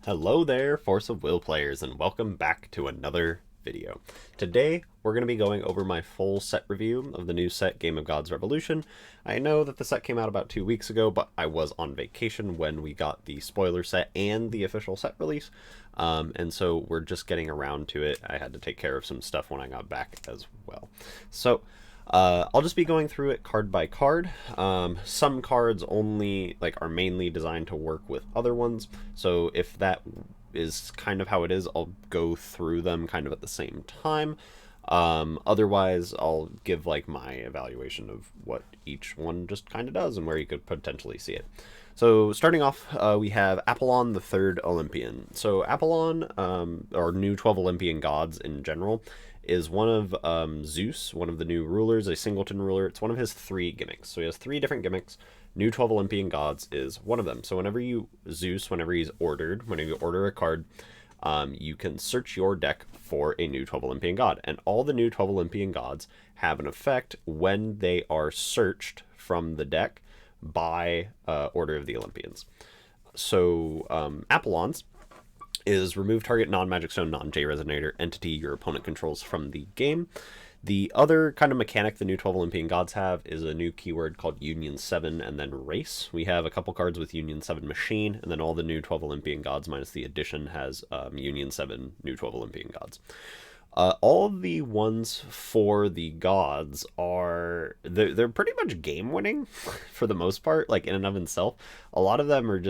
Hello there, Force of Will players, and welcome back to another video. Today, we're going to be going over my full set review of the new set Game of Gods Revolution. I know that the set came out about 2 weeks ago, but I was on vacation when we got the spoiler set and the official set release, and so we're just getting around to it. I had to take care of some stuff when I got back as well. So, I'll just be going through it card by card. Some cards only are mainly designed to work with other ones, so if that is kind of how it is, I'll go through them kind of at the same time. Otherwise, I'll give my evaluation of what each one just kind of does and where you could potentially see it. So starting off, we have Apollon, the third Olympian. So Apollon, or new 12 Olympian gods in general, is one of Zeus, one of the new rulers, a singleton ruler. It's one of his 3 gimmicks. So he has 3 different gimmicks. New 12 Olympian gods is one of them. So whenever you whenever you order a card, you can search your deck for a new 12 Olympian god. And all the new 12 Olympian gods have an effect when they are searched from the deck by Order of the Olympians. So Apollon's is remove target non-magic stone, non-J resonator entity your opponent controls from the game. The other kind of mechanic the new 12 Olympian gods have is a new keyword called Union 7 and then race. We have a couple cards with Union 7 machine, and then all the new 12 Olympian gods minus the addition has Union 7 new 12 Olympian gods. All of the ones for the gods they're pretty much game winning for the most part, in and of itself. A lot of them are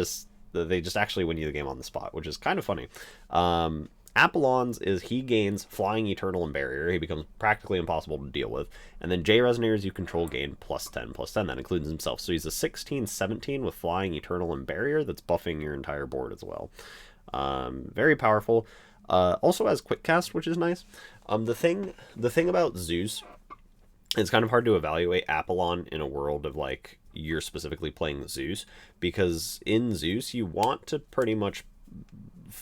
they just actually win you the game on the spot, which is kind of funny. Apollon's is he gains Flying, Eternal, and Barrier. He becomes practically impossible to deal with. And then J resonators you control gain +10/+10. That includes himself. So he's a 16/17 with Flying, Eternal, and Barrier that's buffing your entire board as well. Very powerful. Also has Quick Cast, which is nice. The thing about Zeus, it's kind of hard to evaluate Apollon in a world of you're specifically playing Zeus, because in Zeus you want to pretty much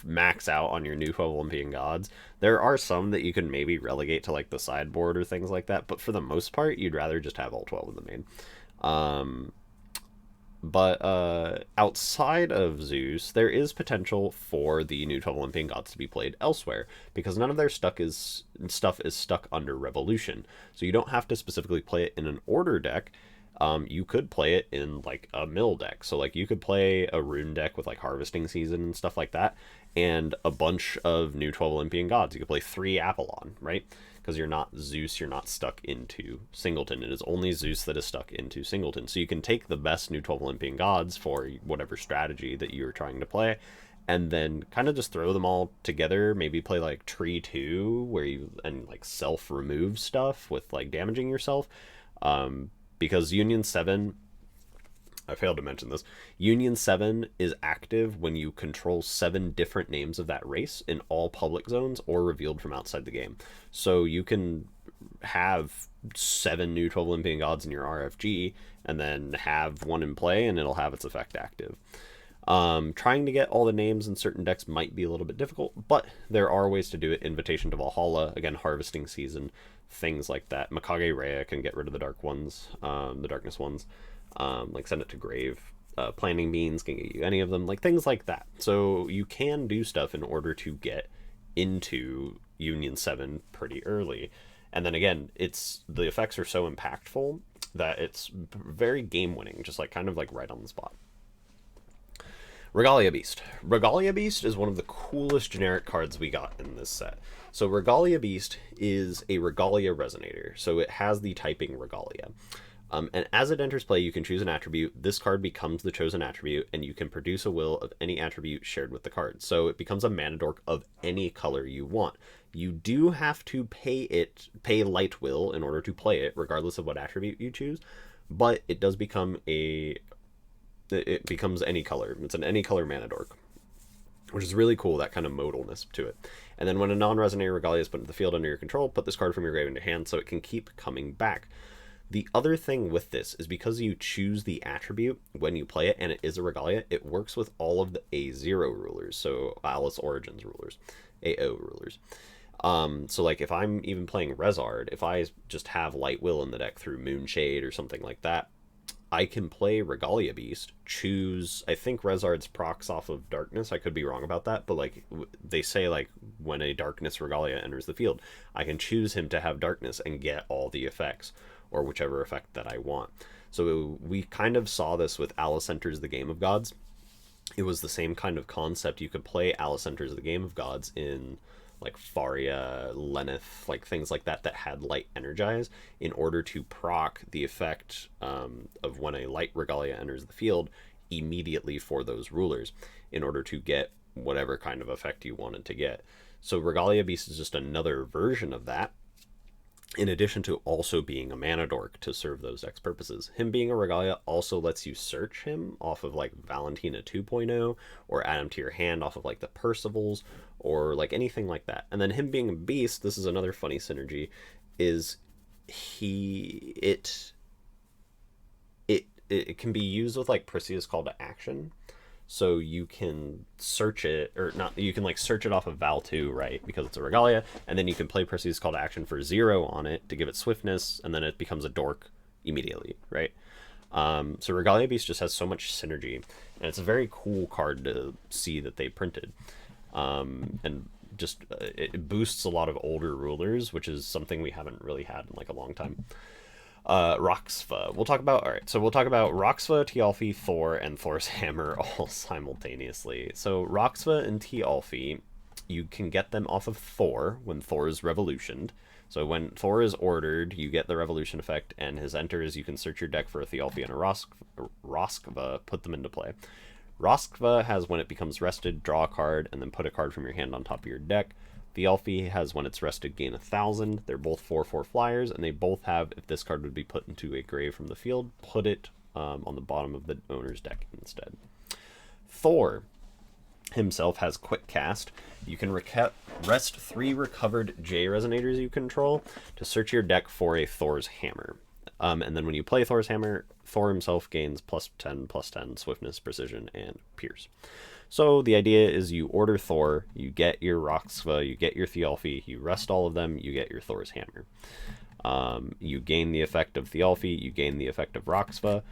max out on your new 12 Olympian gods. There are some that you can maybe relegate to the sideboard or things like that, but for the most part you'd rather just have all 12 in the main. But outside of Zeus, there is potential for the new 12 Olympian gods to be played elsewhere, because none of their stuff is stuck under Revolution. So you don't have to specifically play it in an order deck. You could play it in a mill deck. So you could play a rune deck with Harvesting Season and stuff like that, and a bunch of new 12 Olympian gods. You could play 3 Apollon, right? Because you're not Zeus, you're not stuck into Singleton. It is only Zeus that is stuck into Singleton. So you can take the best new 12 Olympian gods for whatever strategy that you're trying to play, and then kind of just throw them all together. Maybe play Tree 2, where you self-remove stuff with damaging yourself. Because Union 7, I failed to mention this, Union 7 is active when you control 7 different names of that race in all public zones or revealed from outside the game. So you can have 7 new 12 Olympian gods in your RFG, and then have one in play, and it'll have its effect active. Trying to get all the names in certain decks might be a little bit difficult, but there are ways to do it. Invitation to Valhalla, again, Harvesting Season, things like that. Mikage Rhea can get rid of the dark ones, the darkness ones. Send it to grave. Planting Beans can get you any of them, things like that. So you can do stuff in order to get into Union 7 pretty early. And then again, the effects are so impactful that it's very game winning, just kind of right on the spot. Regalia Beast. Regalia Beast is one of the coolest generic cards we got in this set. So Regalia Beast is a Regalia Resonator, so it has the typing Regalia. And as it enters play, you can choose an attribute. This card becomes the chosen attribute, and you can produce a will of any attribute shared with the card. So it becomes a mana dork of any color you want. You do have to pay light will in order to play it, regardless of what attribute you choose, but it does become it becomes any color. It's an any color mana dork, which is really cool, that kind of modalness to it. And then when a non-resonator Regalia is put into the field under your control, put this card from your grave into hand so it can keep coming back. The other thing with this is because you choose the attribute when you play it, and it is a Regalia, it works with all of the A0 rulers, so Alice Origins rulers, AO rulers. So if I'm even playing Rezard, if I just have Light Will in the deck through Moonshade or something like that, I can play Regalia Beast, choose, I think Rezard's procs off of Darkness. I could be wrong about that, but like they say, like when a Darkness Regalia enters the field, I can choose him to have Darkness and get all the effects, or whichever effect that I want. So we kind of saw this with Alice Enters the Game of Gods. It was the same kind of concept. You could play Alice Enters the Game of Gods in like Faria, Lenneth, like things like that that had light energize in order to proc the effect of when a light Regalia enters the field immediately for those rulers in order to get whatever kind of effect you wanted to get. So Regalia Beast is just another version of that, in addition to also being a mana dork to serve those X purposes. Him being a Regalia also lets you search him off of like Valentina 2.0, or add him to your hand off of like the Percivals, or like anything like that. And then him being a beast, this is another funny synergy, is it can be used with like Perseus' call to action. So you can search it, or not, you can like search it off of Val 2, right? Because it's a Regalia, and then you can play Perseus' call to action for 0 on it to give it swiftness, and then it becomes a dork immediately, right? So Regalia Beast just has so much synergy, and it's a very cool card to see that they printed. And just it boosts a lot of older rulers, which is something we haven't really had in like a long time. Roxva. We'll talk about Roxva, Thialfi, Thor, and Thor's hammer all simultaneously. So Roxva and Thialfi, you can get them off of Thor when Thor is revolutioned. So when Thor is ordered, you get the revolution effect, and his enters, you can search your deck for a Thialfi and a Roskva, put them into play. Roskva has when it becomes rested, draw a card, and then put a card from your hand on top of your deck. Thialfi has when it's rested, gain 1,000. They're both 4/4 flyers, and they both have, if this card would be put into a grave from the field, put it on the bottom of the owner's deck instead. Thor himself has quick cast. You can rest 3 recovered J resonators you control to search your deck for a Thor's hammer. And then when you play Thor's hammer, Thor himself gains +10/+10 swiftness, precision, and pierce. So the idea is you order Thor, you get your Roxva, you get your Thialfi, you rest all of them, you get your Thor's hammer. You gain the effect of Thialfi, you gain the effect of Roxva.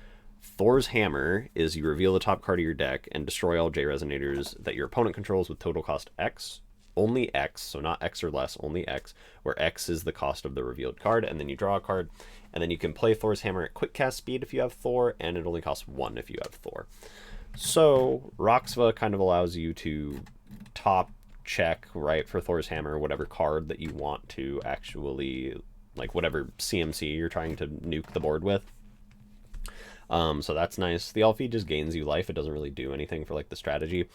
Thor's hammer is you reveal the top card of your deck and destroy all J resonators that your opponent controls with total cost X. Only X, so not X or less, only X, where X is the cost of the revealed card, and then you draw a card, and then you can play Thor's hammer at quick cast speed if you have Thor, and it only costs 1 if you have Thor. So Roxva kind of allows you to top check, right, for Thor's hammer, whatever card that you want to actually, like whatever CMC you're trying to nuke the board with. So that's nice. The Alfie just gains you life. It doesn't really do anything for like the strategy.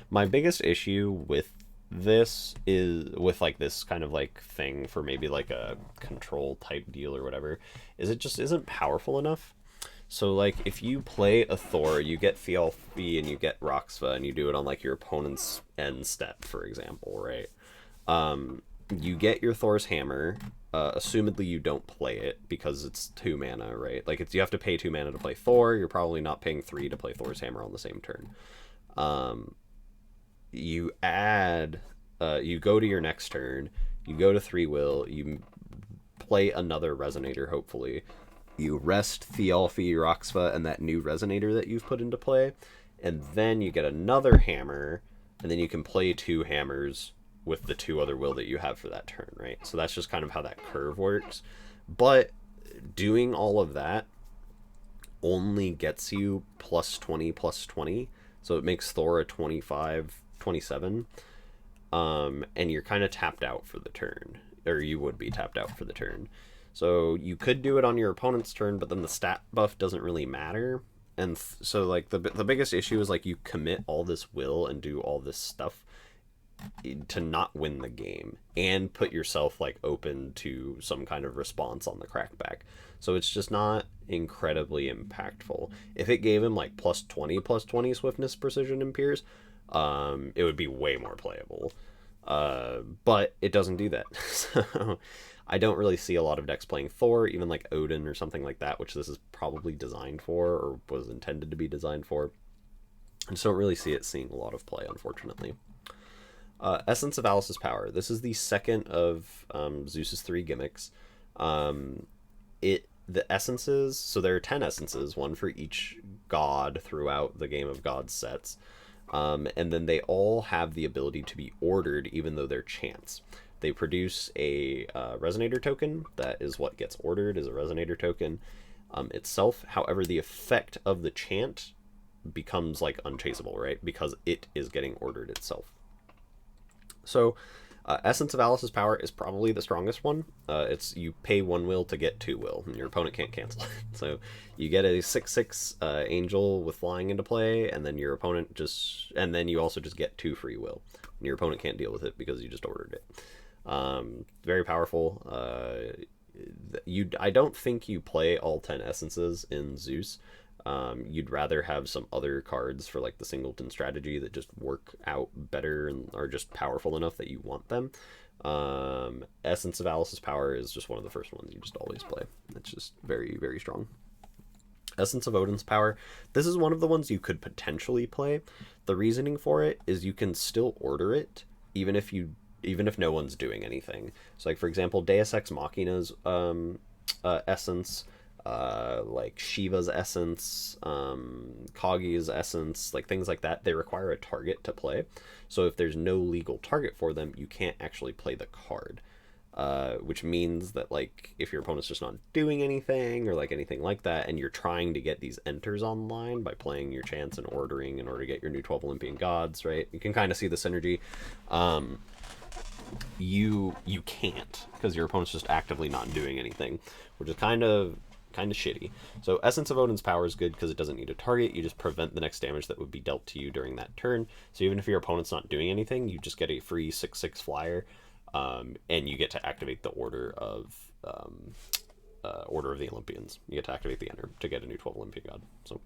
My biggest issue with this is with like this kind of like thing for maybe like a control type deal or whatever, is it just isn't powerful enough. So like if you play a Thor, you get Thialfi and you get Roxva and you do it on like your opponent's end step, for example, right? You get your Thor's hammer, assumedly you don't play it because it's 2 mana, right? Like you have to pay 2 mana to play Thor, you're probably not paying 3 to play Thor's hammer on the same turn. You add, you go to your next turn, you go to 3 will, you play another resonator, hopefully. You rest Thialfi, Roxva, and that new resonator that you've put into play, and then you get another hammer, and then you can play 2 hammers with the 2 other will that you have for that turn, right? So that's just kind of how that curve works. But doing all of that only gets you +20/+20, so it makes Thor a 25/27, and you're kind of tapped out for the turn, or you would be tapped out for the turn. So you could do it on your opponent's turn, but then the stat buff doesn't really matter. And so like the biggest issue is like you commit all this will and do all this stuff to not win the game and put yourself like open to some kind of response on the crackback. So it's just not incredibly impactful. If it gave him like +20/+20 swiftness, precision, and pierce, it would be way more playable. But it doesn't do that. So I don't really see a lot of decks playing Thor, even like Odin or something like that, which this is probably designed for or was intended to be designed for. I just don't really see it seeing a lot of play, unfortunately. Essence of Alice's Power. This is the second of Zeus's 3 gimmicks. It the essences, so there are 10 essences, one for each god throughout the Game of Gods sets. And then they all have the ability to be ordered, even though they're chants. They produce a resonator token. That is what gets ordered, is a resonator token itself. However, the effect of the chant becomes like unchaseable, right? Because it is getting ordered itself. So Essence of Alice's power is probably the strongest one. It's you pay 1 will to get 2 will, and your opponent can't cancel it. So you get a 6/6 angel with flying into play, and then your opponent and then you also just get 2 free will. And your opponent can't deal with it because you just ordered it. Very powerful. I don't think you play all 10 essences in Zeus. You'd rather have some other cards for like the singleton strategy that just work out better and are just powerful enough that you want them. Essence of Alice's power is just one of the first ones you just always play. It's just very, very strong. Essence of Odin's power. This is one of the ones you could potentially play. The reasoning for it is you can still order it even if no one's doing anything. So like for example, Deus Ex Machina's essence, like Shiva's essence, Kagi's essence, like things like that, they require a target to play. So if there's no legal target for them, you can't actually play the card. Which means that like if your opponent's just not doing anything or like anything like that, and you're trying to get these enters online by playing your chants and ordering in order to get your new 12 Olympian gods, right? You can kind of see the synergy. You can't, because your opponent's just actively not doing anything, which is kind of shitty. So Essence of Odin's power is good because it doesn't need a target. You just prevent the next damage that would be dealt to you during that turn. So even if your opponent's not doing anything, you just get a free 6/6 flyer, and you get to activate the Order of the Olympians. You get to activate the enter to get a new 12 Olympian god. So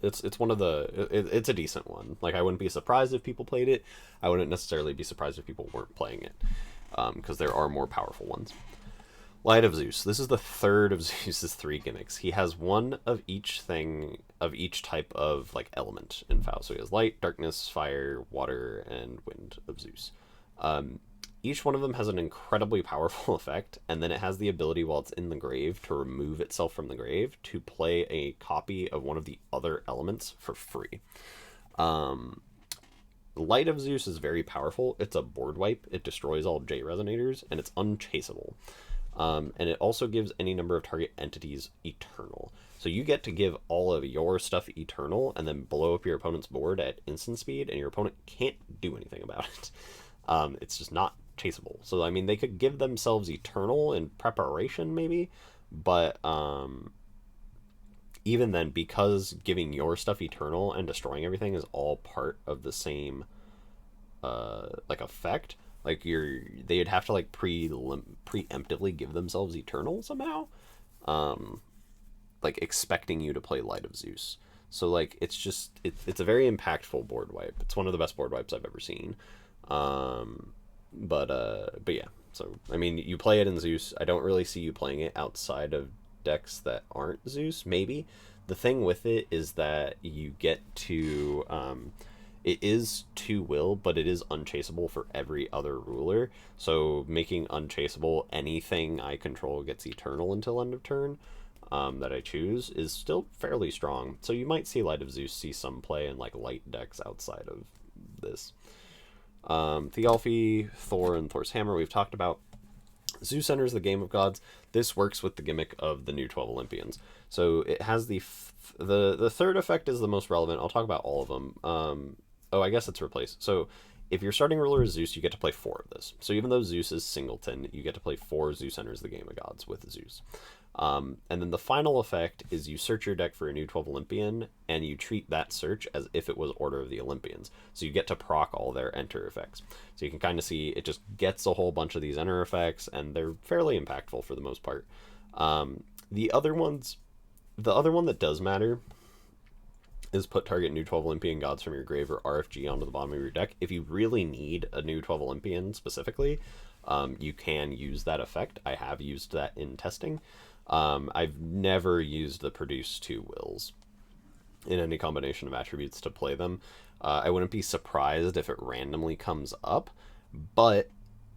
it's one of it's a decent one. Like I wouldn't be surprised if people played it. I wouldn't necessarily be surprised if people weren't playing it, because there are more powerful ones. Light of Zeus. This is the third of Zeus's 3 gimmicks. He has one of each thing, of each type of like element in Faust. So he has light, darkness, fire, water, and wind of Zeus. Each one of them has an incredibly powerful effect, and then it has the ability while it's in the grave to remove itself from the grave to play a copy of one of the other elements for free. Light of Zeus is very powerful. It's a board wipe. It destroys all J resonators, and it's unchaseable. And it also gives any number of target entities eternal. So you get to give all of your stuff eternal and then blow up your opponent's board at instant speed, and your opponent can't do anything about it. It's just not chaseable. So, I mean, they could give themselves eternal in preparation, maybe, but even then, because giving your stuff eternal and destroying everything is all part of the same like effect, like they'd have to like preemptively give themselves eternal somehow, like expecting you to play Light of Zeus. So like it's a very impactful board wipe. It's one of the best board wipes I've ever seen. But yeah. So I mean, you play it in Zeus. I don't really see you playing it outside of decks that aren't Zeus. Maybe the thing with it is that you get to it is 2 will, but it is unchaseable for every other ruler. So making unchaseable anything I control gets eternal until end of turn, that I choose, is still fairly strong. So you might see Light of Zeus see some play in like light decks outside of this. Thialfi, Thor, and Thor's Hammer we've talked about. Zeus enters the Game of Gods. This works with the gimmick of the new 12 Olympians. So it has the third effect is the most relevant. I'll talk about all of them. I guess it's replaced. So if your starting ruler is Zeus, you get to play 4 of this. So even though Zeus is singleton, you get to play 4 Zeus enters the Game of Gods with Zeus. And then the final effect is you search your deck for a new 12 Olympian, and you treat that search as if it was Order of the Olympians. So you get to proc all their enter effects. So you can kind of see it just gets a whole bunch of these enter effects, and they're fairly impactful for the most part. The other one that does matter is put target new 12 Olympian gods from your grave or RFG onto the bottom of your deck. If you really need a new 12 Olympian specifically, you can use that effect. I have used that in testing. I've never used the produce 2 wills in any combination of attributes to play them. I wouldn't be surprised if it randomly comes up, but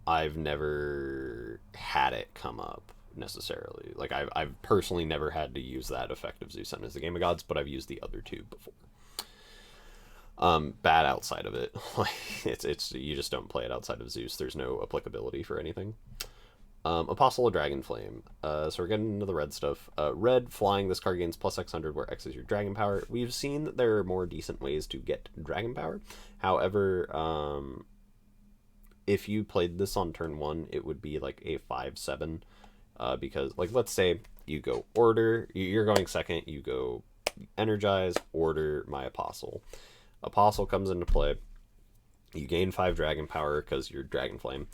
I've never had it come up necessarily. Like, I've personally never had to use that effect of Zeus as the Game of Gods, but I've used the other two before. Bad outside of it. Like, it's you just don't play it outside of Zeus. There's no applicability for anything. Apostle of Dragonflame. So we're getting into the red stuff. Red, flying, this card gains plus X100, where X is your dragon power. We've seen that there are more decent ways to get dragon power. However, if you played this on turn 1, it would be like a 5/7. Because, like, let's say you go order, you're going second, you go energize, order my Apostle. Apostle comes into play. You gain 5 dragon power because you're Dragonflame.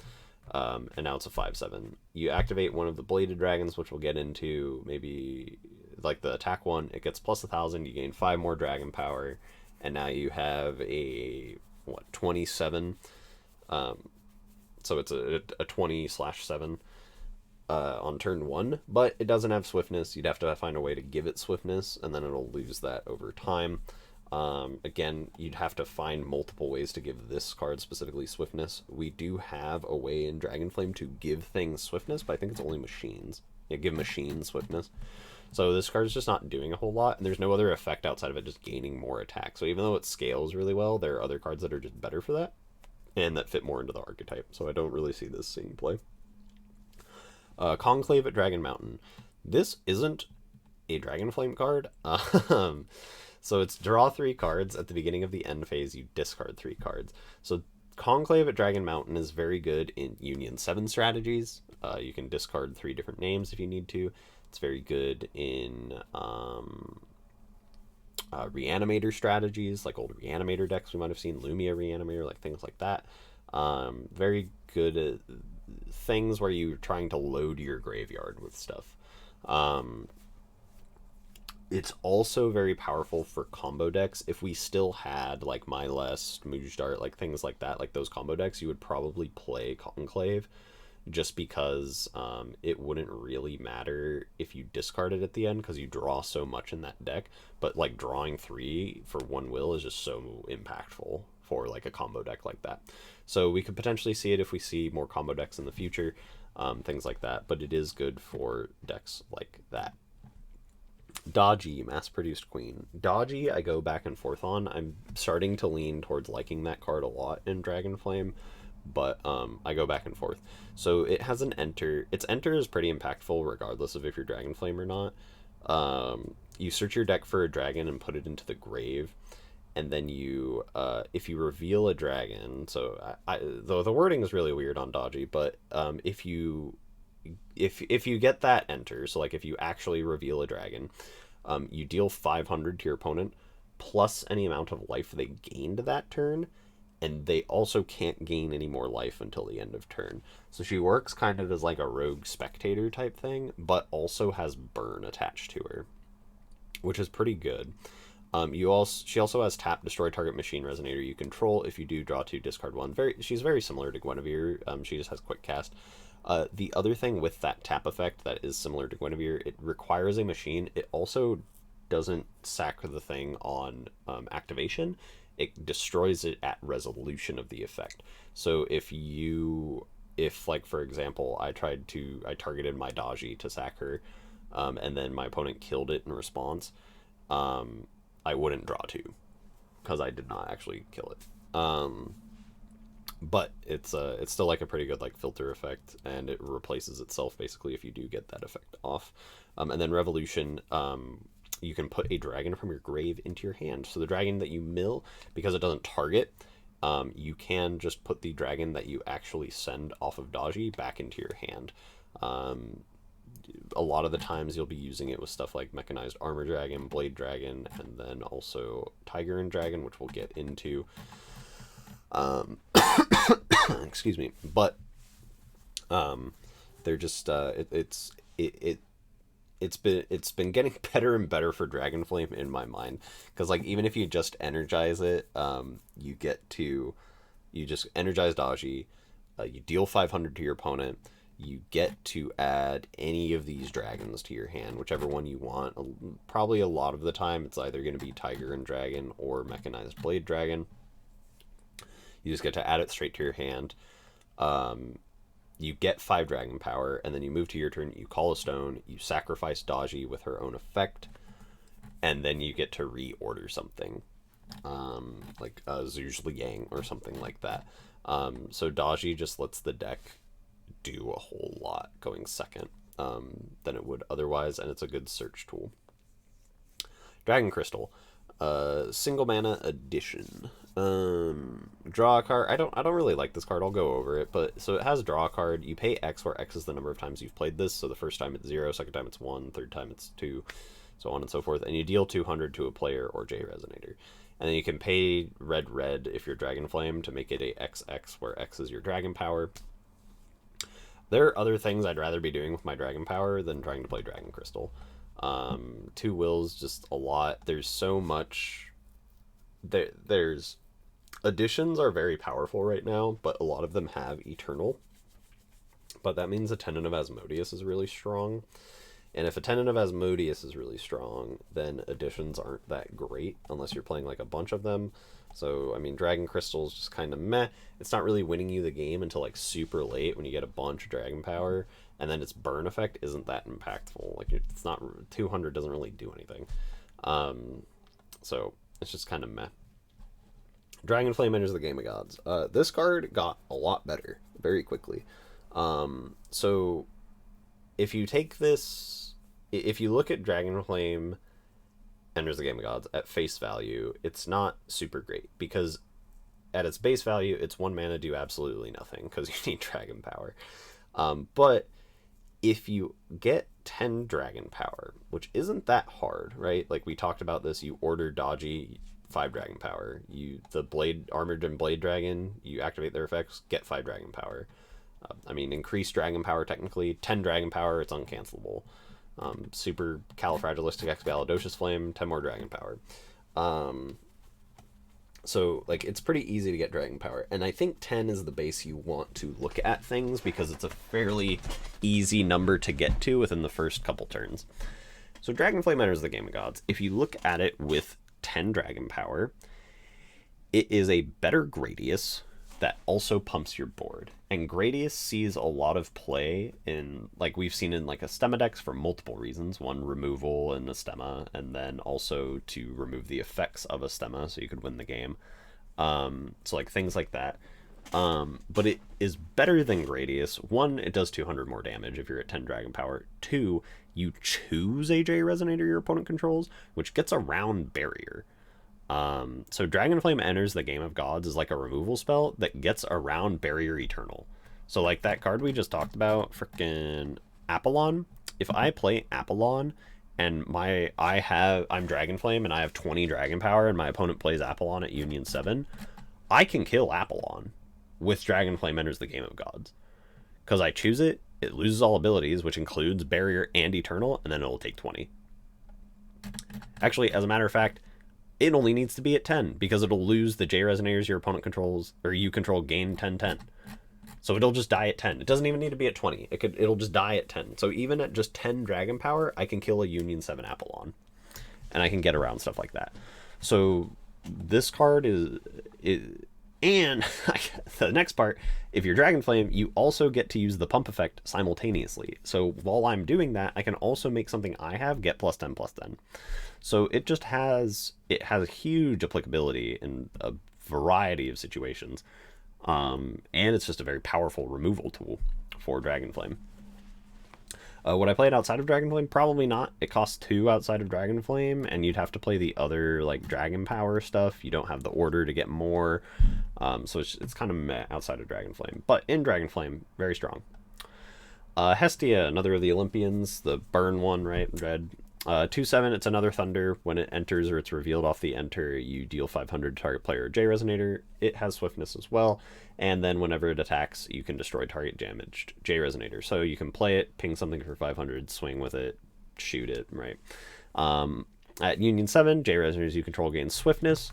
And now it's a 5/7. You activate one of the bladed dragons, which we'll get into, maybe like the attack one. It gets plus 1,000. You gain 5 more dragon power, and now you have a 27. So it's a 20/7 on turn 1, but it doesn't have swiftness. You'd have to find a way to give it swiftness, and then it'll lose that over time. Again, you'd have to find multiple ways to give this card specifically swiftness. We do have a way in Dragonflame to give things swiftness, but I think it's only machines. Yeah, give machines swiftness. So this card's just not doing a whole lot, and there's no other effect outside of it just gaining more attack. So even though it scales really well, there are other cards that are just better for that, and that fit more into the archetype. So I don't really see this seeing play. Conclave at Dragon Mountain. This isn't a Dragonflame card. So it's draw 3 cards. At the beginning of the end phase, you discard 3 cards. So Conclave at Dragon Mountain is very good in Union 7 strategies. You can discard 3 different names if you need to. It's very good in Reanimator strategies, like old Reanimator decks we might have seen, Lumia Reanimator, like things like that. Very good at things where you're trying to load your graveyard with stuff. It's also very powerful for combo decks. If we still had like Mylest, Mujdart, like things like that, like those combo decks, you would probably play Conclave, just because it wouldn't really matter if you discard it at the end, because you draw so much in that deck. But like drawing 3 for 1 will is just so impactful for like a combo deck like that. So we could potentially see it if we see more combo decks in the future, things like that. But it is good for decks like that. Dodgy, Mass-Produced Queen. Dodgy, I go back and forth on. I'm starting to lean towards liking that card a lot in Dragonflame, but I go back and forth. So it has an enter. Its enter is pretty impactful regardless of if you're Dragonflame or not. You search your deck for a dragon and put it into the grave, and then you, if you reveal a dragon, so the wording is really weird on Dodgy, but if you get that enter, so like if you actually reveal a dragon, you deal 500 to your opponent plus any amount of life they gained that turn, and they also can't gain any more life until the end of turn. So she works kind of as like a rogue spectator type thing, but also has burn attached to her, which is pretty good. She also has tap, destroy target machine resonator you control. If you do draw 2, discard 1. She's very similar to Guinevere. She just has quick cast. The other thing with that tap effect that is similar to Guinevere, it requires a machine. It also doesn't sack the thing on activation. It destroys it at resolution of the effect. So if like for example, I targeted my Dodgy to sack her, and then my opponent killed it in response, I wouldn't draw 2 because I did not actually kill it. But it's still like a pretty good like filter effect, and it replaces itself basically if you do get that effect off. And then Revolution, you can put a dragon from your grave into your hand. So the dragon that you mill, because it doesn't target, you can just put the dragon that you actually send off of Dodgy back into your hand. A lot of the times you'll be using it with stuff like Mechanized Armor Dragon, Blade Dragon, and then also Tiger and Dragon, which we'll get into. Excuse me, but they're just it's been getting better and better for Dragonflame in my mind, because like even if you just energize it, you just energize Dodgy, you deal 500 to your opponent, you get to add any of these dragons to your hand, whichever one you want. Probably a lot of the time it's either going to be Tiger and Dragon or Mechanized Blade Dragon. You just get to add it straight to your hand. you get 5 dragon power, and then you move to your turn, you call a stone, you sacrifice Daji with her own effect, and then you get to reorder something. Like Zeus Liang or something like that. So Daji just lets the deck do a whole lot going second than it would otherwise, and it's a good search tool. Dragon Crystal, single mana addition. Draw a card. I don't really like this card. I'll go over it, but so it has draw a card. You pay X, where X is the number of times you've played this. So the first time it's 0, second time it's 1, third time it's 2, so on and so forth. And you deal 200 to a player or J Resonator. And then you can pay red if you're Dragonflame to make it a XX, where X is your dragon power. There are other things I'd rather be doing with my dragon power than trying to play Dragon Crystal. 2 wills, just a lot. There's so much. There's additions are very powerful right now, but a lot of them have Eternal. But that means Attendant of Asmodeus is really strong. And if Attendant of Asmodeus is really strong, then additions aren't that great unless you're playing like a bunch of them. So, I mean, Dragon Crystal is just kind of meh. It's not really winning you the game until like super late when you get a bunch of dragon power, and then its burn effect isn't that impactful. Like, it's not, 200 doesn't really do anything. So it's just kind of meh. Dragonflame enters the Game of Gods. This card got a lot better very quickly. So if you take this, if you look at Dragonflame enters the Game of Gods at face value, it's not super great, because at its base value, it's 1 mana, do absolutely nothing, because you need dragon power. But if you get 10 dragon power, which isn't that hard, right? Like we talked about this, you order Daji, 5 dragon power. The blade, armored and blade dragon, you activate their effects, get 5 dragon power. I mean, increased dragon power technically, 10 dragon power, it's uncancelable. Super califragilistic Flame, 10 more dragon power. So like it's pretty easy to get dragon power, and I think 10 is the base you want to look at things, because it's a fairly easy number to get to within the first couple turns. So Dragonflame enters the Game of Gods. If you look at it with 10 dragon power, it is a better Gradius that also pumps your board. And Gradius sees a lot of play in, like we've seen in like Astema decks for multiple reasons. One, removal in Astema, and then also to remove the effects of Astema so you could win the game. So like things like that. But it is better than Gradius. 1, it does 200 more damage if you're at 10 dragon power. 2, you choose a J Resonator your opponent controls, which gets around barrier. So Dragonflame enters the Game of Gods is like a removal spell that gets around Barrier Eternal. So like that card we just talked about, frickin' Apollon. If I play Apollon and I'm Dragonflame and I have 20 dragon power and my opponent plays Apollon at Union 7, I can kill Apollon with Dragonflame enters the Game of Gods. Because I choose it, it loses all abilities, which includes Barrier and Eternal, and then it'll take 20. Actually, as a matter of fact, it only needs to be at 10, because it'll lose the J Resonators your opponent controls, or you control, gain 10/10. So it'll just die at 10. It doesn't even need to be at 20. It'll just die at 10. So even at just 10 dragon power, I can kill a Union 7 Apollon. And I can get around stuff like that. So this card is and the next part, if you're Dragonflame, you also get to use the pump effect simultaneously. So while I'm doing that, I can also make something I have get +10/+10. So it just has huge applicability in a variety of situations. And it's just a very powerful removal tool for Dragonflame. Would I play it outside of Dragonflame? Probably not. It costs 2 outside of Dragonflame, and you'd have to play the other like dragon power stuff. You don't have the order to get more. So it's kind of meh outside of Dragonflame. But in Dragonflame, very strong. Hestia, another of the Olympians, the burn one, right? Red. 2/7, it's another Thunder. When it enters or it's revealed off the enter, you deal 500 to target player or J Resonator. It has swiftness as well. And then whenever it attacks, you can destroy target damaged J Resonator. So you can play it, ping something for 500, swing with it, shoot it, right? At Union 7, J Resonators you control gain swiftness.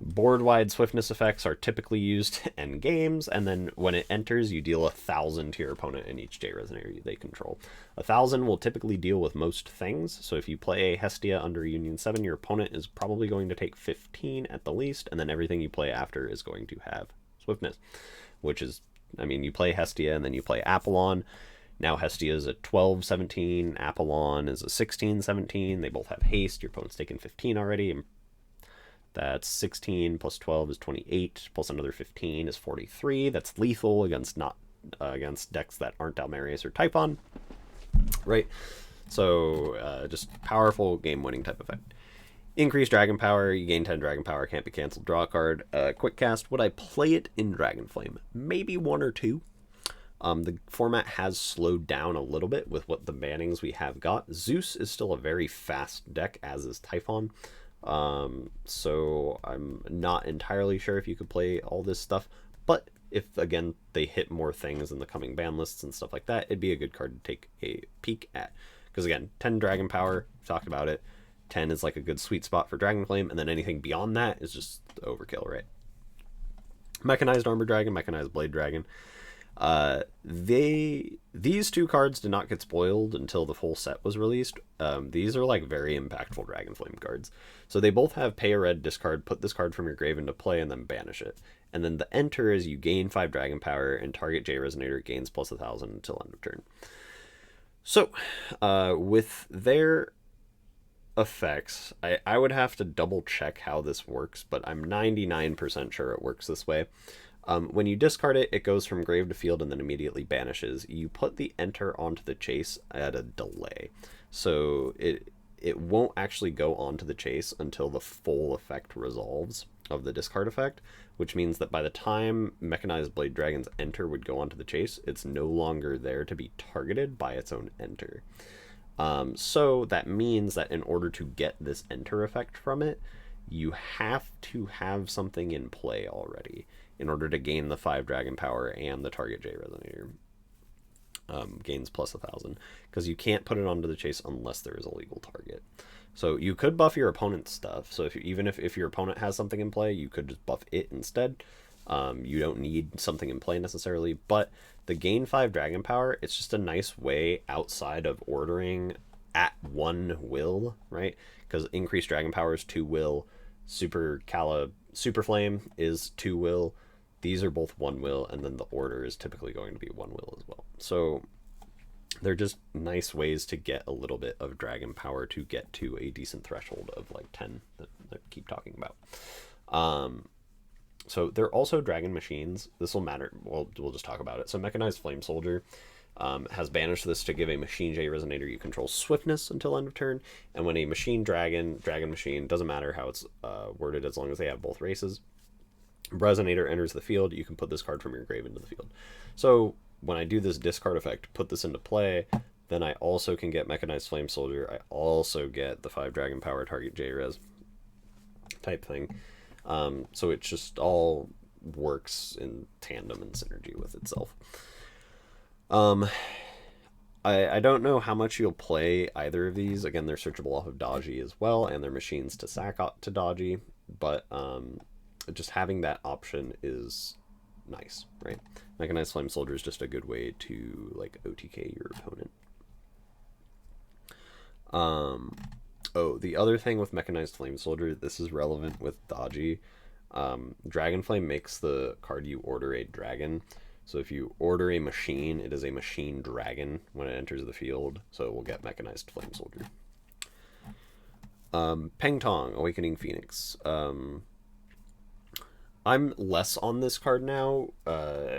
Board-wide swiftness effects are typically used to end games, and then when it enters, you deal 1,000 to your opponent in each J Resonator they control. 1,000 will typically deal with most things, so if you play a Hestia under Union 7, your opponent is probably going to take 15 at the least, and then everything you play after is going to have swiftness, which is I mean, you play Hestia and then you play Apollon. Now Hestia is a 12-17, Apollon is a 16-17. They both have haste. Your opponent's taken 15 already, and that's 16 plus 12 is 28, plus another 15 is 43. That's lethal against against decks that aren't Aries or Typhon, right? So just powerful game-winning type effect. Increased dragon power, you gain 10 dragon power, can't be cancelled, draw a card. Quick cast, would I play it in Dragonflame? Maybe one or two. The format has slowed down a little bit with what the bannings we have got. Zeus is still a very fast deck, as is Typhon. So I'm not entirely sure if you could play all this stuff, but if, again, they hit more things in the coming ban lists and stuff like that, it'd be a good card to take a peek at. Because, again, 10 dragon power, talked about it. 10 is like a good sweet spot for Dragonflame, and then anything beyond that is just overkill, right? Mechanized Armor Dragon, Mechanized Blade Dragon. These two cards did not get spoiled until the full set was released. These are like very impactful Dragonflame cards. So they both have pay a red, discard, put this card from your grave into play, and then banish it. And then the enter is you gain 5 dragon power, and target J Resonator gains plus 1,000 until end of turn. So, with their effects, I would have to double check how this works, but I'm 99% sure it works this way. When you discard it, it goes from grave to field and then immediately banishes. You put the enter onto the chase at a delay. So it won't actually go onto the chase until the full effect resolves of the discard effect, which means that by the time Mechanized Blade Dragon's enter would go onto the chase, it's no longer there to be targeted by its own enter. So that means that in order to get this enter effect from it, you have to have something in play already in order to gain the 5 dragon power and the target J Resonator gains plus 1,000, because you can't put it onto the chase unless there is a legal target. So you could buff your opponent's stuff. So even if your opponent has something in play, you could just buff it instead. You don't need something in play necessarily, but the gain 5 dragon power, it's just a nice way outside of ordering at 1 will, right? Because increased dragon power is 2 will, Super Flame is 2 will. These are both 1 will, and then the order is typically going to be 1 will as well. So they're just nice ways to get a little bit of dragon power to get to a decent threshold of like 10 that I keep talking about. So they're also dragon machines. This will matter. We'll just talk about it. So Mechanized Flame Soldier has banished this to give a machine J Resonator you control swiftness until end of turn. And when a machine dragon machine, doesn't matter how it's worded as long as they have both races, Resonator enters the field, you can put this card from your grave into the field. So when I do this discard effect, put this into play, then I also can get Mechanized Flame Soldier. I also get the 5 dragon power target J-Res type thing. So it just all works in tandem and synergy with itself. I don't know how much you'll play either of these. Again, they're searchable off of Dodgy as well, and they're machines to sack to Dodgy, but just having that option is nice, right? Mechanized Flame Soldier is just a good way to like OTK your opponent. Oh, the other thing with Mechanized Flame Soldier, this is relevant with Dodgy. Dragonflame makes the card you order a dragon. So if you order a machine, it is a machine dragon when it enters the field. So it will get Mechanized Flame Soldier. Peng Tong, Awakening Phoenix. I'm less on this card now.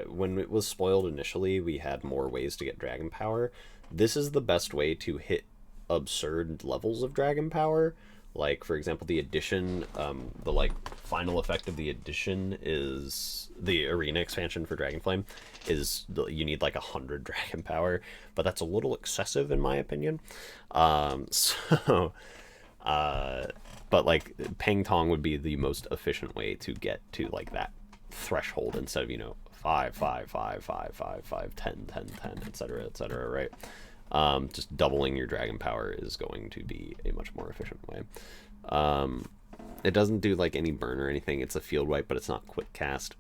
When it was spoiled initially, we had more ways to get dragon power. This is the best way to hit absurd levels of dragon power. Like, for example, the addition, the like final effect of the addition is the arena expansion for Dragonflame is you need like 100 dragon power, but that's a little excessive in my opinion. But like Peng Tong would be the most efficient way to get to like that threshold instead of, you know, 5, 5, 5, 5, 5, 5, 10, 10, 10, etc., right? Just doubling your dragon power is going to be a much more efficient way. It doesn't do like any burn or anything. It's a field wipe, but it's not quick cast.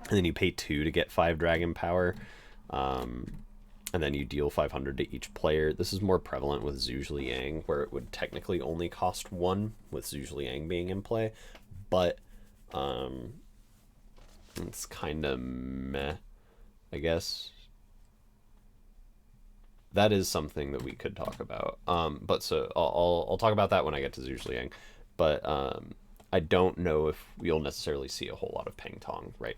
And then you pay 2 to get 5 dragon power. And then you deal 500 to each player. This is more prevalent with Zhu Liang, where it would technically only cost 1 with Zhu Liang being in play. But it's kind of meh. I guess that is something that we could talk about. But so I'll talk about that when I get to Zeus Liang. But I don't know if you'll necessarily see a whole lot of Peng Tong, right?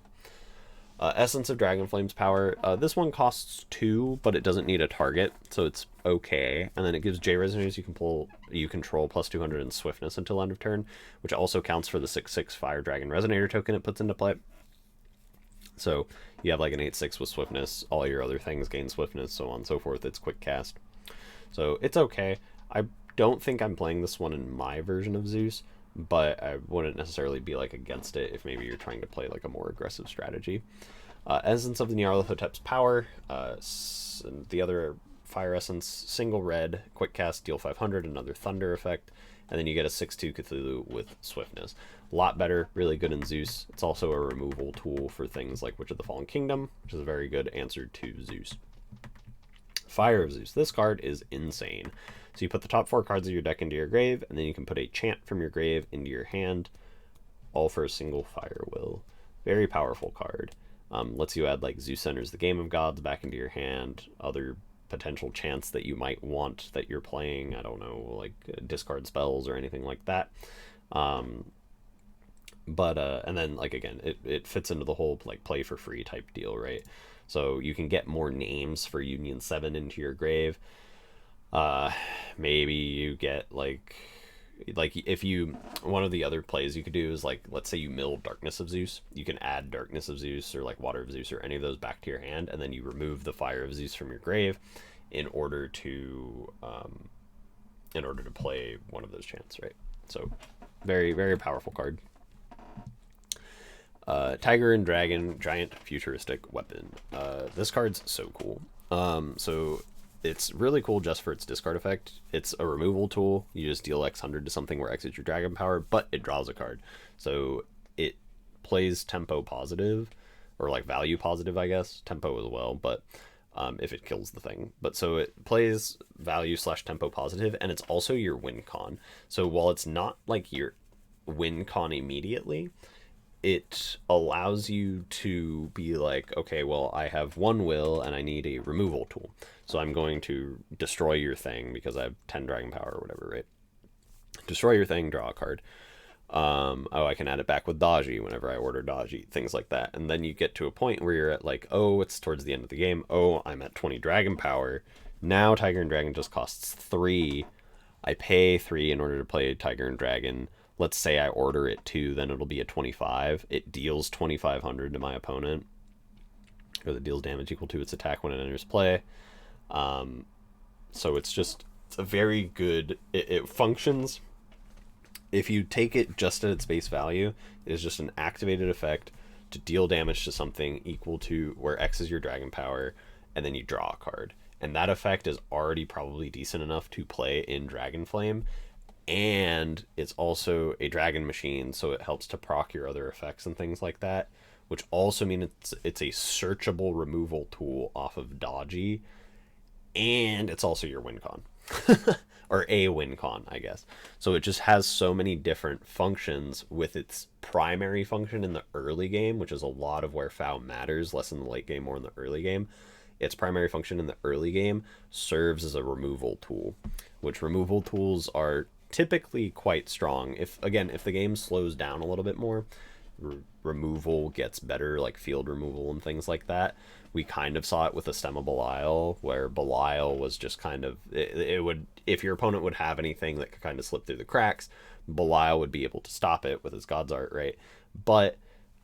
Essence of Dragonflame's power. This one costs 2, but it doesn't need a target, so it's okay. And then it gives J Resonators you control plus 200 in swiftness until end of turn, which also counts for the 6/6 Fire Dragon Resonator token it puts into play. So you have like an 8/6 with swiftness, all your other things gain swiftness, so on and so forth. It's quick cast. So it's okay. I don't think I'm playing this one in my version of Zeus, but I wouldn't necessarily be like against it if maybe you're trying to play like a more aggressive strategy. Essence of the Nyarlathotep's power, the other fire essence, single red, quick cast, deal 500, another thunder effect, and then you get a 6/2 Cthulhu with swiftness. A lot better, really good in Zeus. It's also a removal tool for things like Witch of the Fallen Kingdom, which is a very good answer to Zeus. Fire of Zeus. This card is insane. So you put the top 4 cards of your deck into your grave, and then you can put a chant from your grave into your hand, all for a single fire will. Very powerful card. Lets you add like Zeus enters the Game of Gods back into your hand, other potential chants that you might want that you're playing, I don't know, like discard spells or anything like that. And then like again, it fits into the whole like play for free type deal, right? So you can get more names for Union 7 into your grave. Maybe you get like if you, one of the other plays you could do is like, let's say you mill Darkness of Zeus, you can add Darkness of Zeus or like Water of Zeus or any of those back to your hand, and then you remove the Fire of Zeus from your grave in order to play one of those chants, right? So very, very powerful card. Tiger and Dragon, giant futuristic weapon. This card's so cool. So it's really cool just for its discard effect. It's a removal tool. You just deal X 100 to something where X is your dragon power, but it draws a card. So it plays tempo positive, or like value positive, I guess. Tempo as well, but if it kills the thing. But so it plays value / tempo positive, and it's also your win con. So while it's not like your win con immediately, it allows you to be like, okay, well, I have 1 will and I need a removal tool. So I'm going to destroy your thing because I have 10 dragon power or whatever, right? Destroy your thing, draw a card. I can add it back with Daji whenever I order Daji, things like that. And then you get to a point where you're at like, oh, it's towards the end of the game. Oh, I'm at 20 dragon power. Now Tiger and Dragon just costs 3. I pay 3 in order to play Tiger and Dragon. Let's say I order it 2, then it'll be a 25. It deals 2,500 to my opponent, or it deals damage equal to its attack when it enters play. So it's a very good, it functions. If you take it just at its base value, it is just an activated effect to deal damage to something equal to where X is your dragon power, and then you draw a card. And that effect is already probably decent enough to play in Dragonflame, and it's also a dragon machine, so it helps to proc your other effects and things like that, which also means it's a searchable removal tool off of Daji, and it's also your win con. Or a win con, I guess. So it just has so many different functions, with its primary function in the early game, which is a lot of where FOW matters, less in the late game, more in the early game. Its primary function in the early game serves as a removal tool, which removal tools are typically quite strong. If the game slows down a little bit more, removal gets better, like field removal and things like that. We kind of saw it with a Stem of Belial, where Belial was just kind of, it would, if your opponent would have anything that could kind of slip through the cracks, Belial would be able to stop it with his God's Art, right? But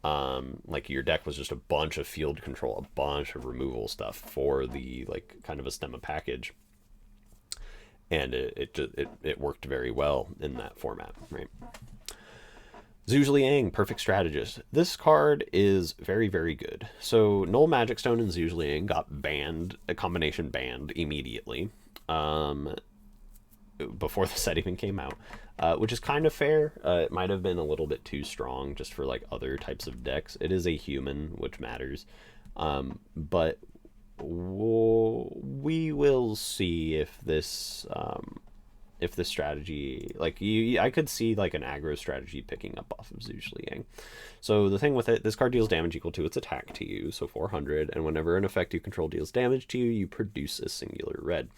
like your deck was just a bunch of field control, a bunch of removal stuff for the like kind of a Stemma package, and it worked very well in that format, right? Zeus Liang, Perfect Strategist. This card is very, very good. So Null Magic Stone and Zeus Liang got banned, a combination banned immediately, before the set even came out, which is kind of fair. It might have been a little bit too strong just for like other types of decks. It is a human, which matters, but we will see if this if the strategy, like, I could see, like, an aggro strategy picking up off of Zeus Liang. So the thing with it, this card deals damage equal to its attack to you, so 400, and whenever an effect you control deals damage to you, you produce a singular red.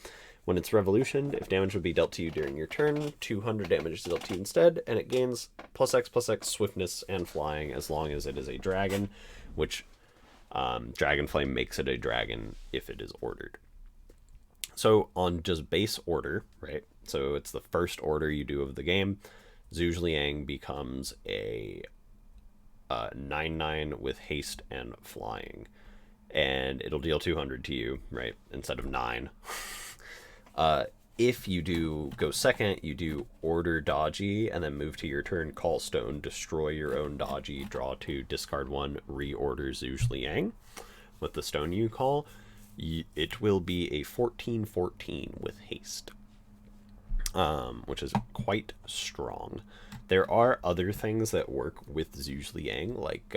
When it's revolutioned, if damage would be dealt to you during your turn, 200 damage is dealt to you instead, and it gains +X/+X swiftness and flying as long as it is a dragon, which Dragonflame makes it a dragon if it is ordered. So on just base order, right? So it's the first order you do of the game. Zhu Liang becomes a 9/9 with haste and flying, and it'll deal 200 to you, right? Instead of 9. If you do go second, you do order Dodgy, and then move to your turn, call stone, destroy your own Dodgy, draw 2, discard 1, reorder Zhu Liang with the stone you call. It will be a 14/14 with haste, which is quite strong. There are other things that work with Zhu Liang, like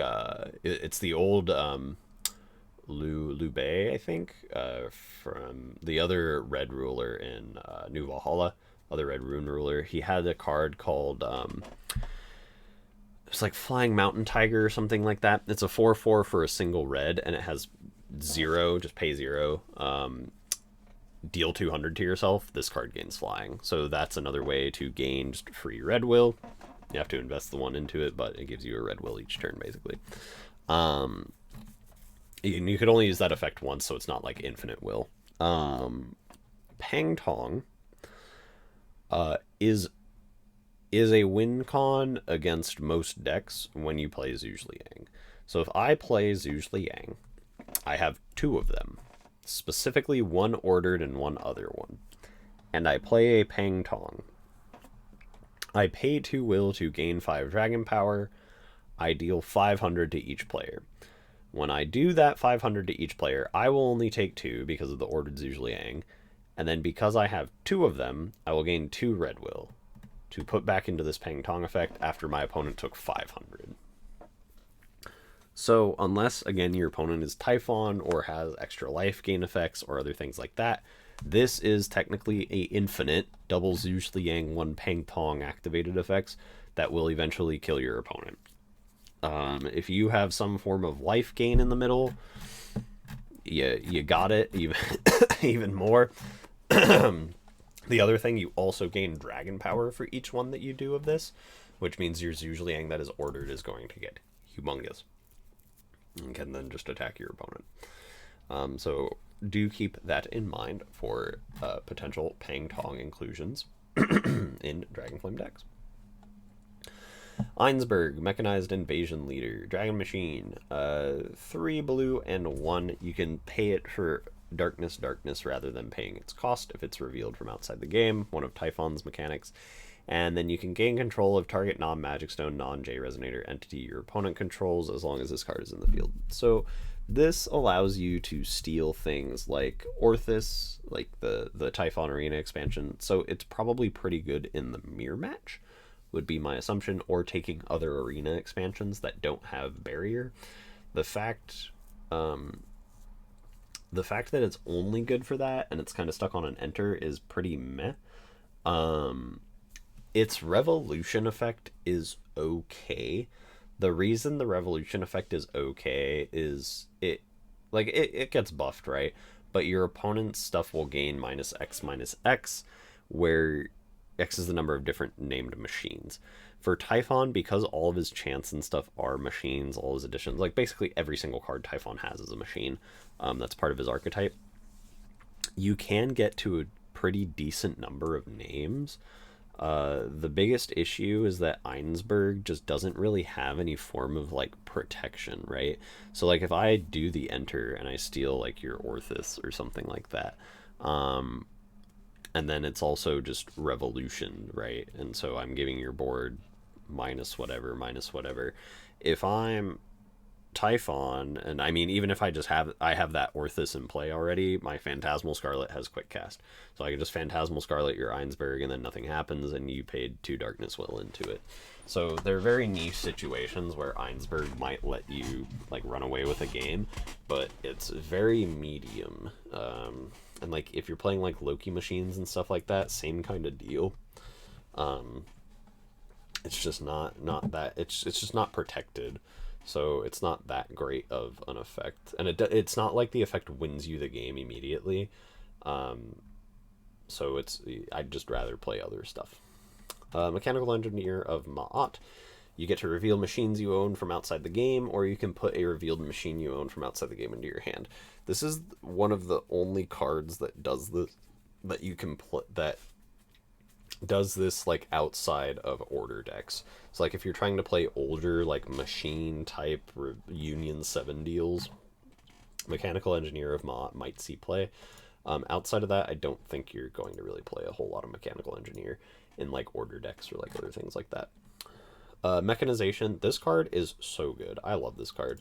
it's the old Liu Bei, I think, from the other red ruler in New Valhalla, other red rune ruler. He had a card called it's like Flying Mountain Tiger or something like that. It's a 4/4 for a single red, and it has 0, just pay 0, deal 200 to yourself. This card gains flying, so that's another way to gain just free red will. You have to invest the 1 into it, but it gives you a red will each turn, basically. You could only use that effect once, so it's not like infinite will. Peng Tong is a win con against most decks when you play Zhu Liang. So if I play Zhu Liang, I have 2 of them, specifically 1 ordered and 1 other one, and I play a Peng Tong. I pay 2 will to gain 5 dragon power. I deal 500 to each player. When I do that 500 to each player, I will only take 2 because of the ordered Zhu Liang, and then because I have 2 of them, I will gain 2 red will to put back into this Peng Tong effect after my opponent took 500. So unless, again, your opponent is Typhon or has extra life gain effects or other things like that, this is technically a infinite double Zhu Liang 1 Peng Tong activated effects that will eventually kill your opponent. If you have some form of life gain in the middle, you got it even more. The other thing, you also gain dragon power for each one that you do of this, which means your Zhu Liang that is ordered is going to get humongous and can then just attack your opponent. So do keep that in mind for potential Peng Tong inclusions in Dragonflame decks. Einsberg, Mechanized Invasion Leader, Dragon Machine, 3 blue and 1. You can pay it for darkness rather than paying its cost if it's revealed from outside the game, one of Typhon's mechanics. And then you can gain control of target non-magic stone, non-J resonator entity your opponent controls as long as this card is in the field. So this allows you to steal things like Orthus, like the Typhon Arena expansion. So it's probably pretty good in the mirror match, would be my assumption, or taking other arena expansions that don't have barrier. The fact that it's only good for that and it's kind of stuck on an enter is pretty meh. Its revolution effect is okay. The reason the revolution effect is okay is it gets buffed, right? But your opponent's stuff will gain -X, where X is the number of different named machines. For Typhon, because all of his chants and stuff are machines, all his additions, like basically every single card Typhon has is a machine. That's part of his archetype. You can get to a pretty decent number of names. The biggest issue is that Einsberg just doesn't really have any form of like protection, right? So like if I do the enter and I steal like your Orthus or something like that, and then it's also just revolution, right? And so I'm giving your board minus whatever. If I'm Typhon, and I mean, even if I have that Orthus in play already, my Phantasmal Scarlet has quick cast, so I can just Phantasmal Scarlet your Einsberg, and then nothing happens, and you paid 2 Darkness Will into it. So they're very niche situations where Einsberg might let you like run away with a game, but it's very medium. And like if you're playing like Loki machines and stuff like that, same kind of deal. It's just not that it's just not protected. So it's not that great of an effect, and it's not like the effect wins you the game immediately. So I'd just rather play other stuff. Mechanical Engineer of Ma'at. You get to reveal machines you own from outside the game, or you can put a revealed machine you own from outside the game into your hand. This is one of the only cards that does this, that you can that does this like outside of order decks. So like if you're trying to play older like machine type Union 7 deals, Mechanical Engineer of Ma'at might see play. Outside of that, I don't think you're going to really play a whole lot of Mechanical Engineer in like order decks or like other things like that. Mechanization. This card is so good. I love this card.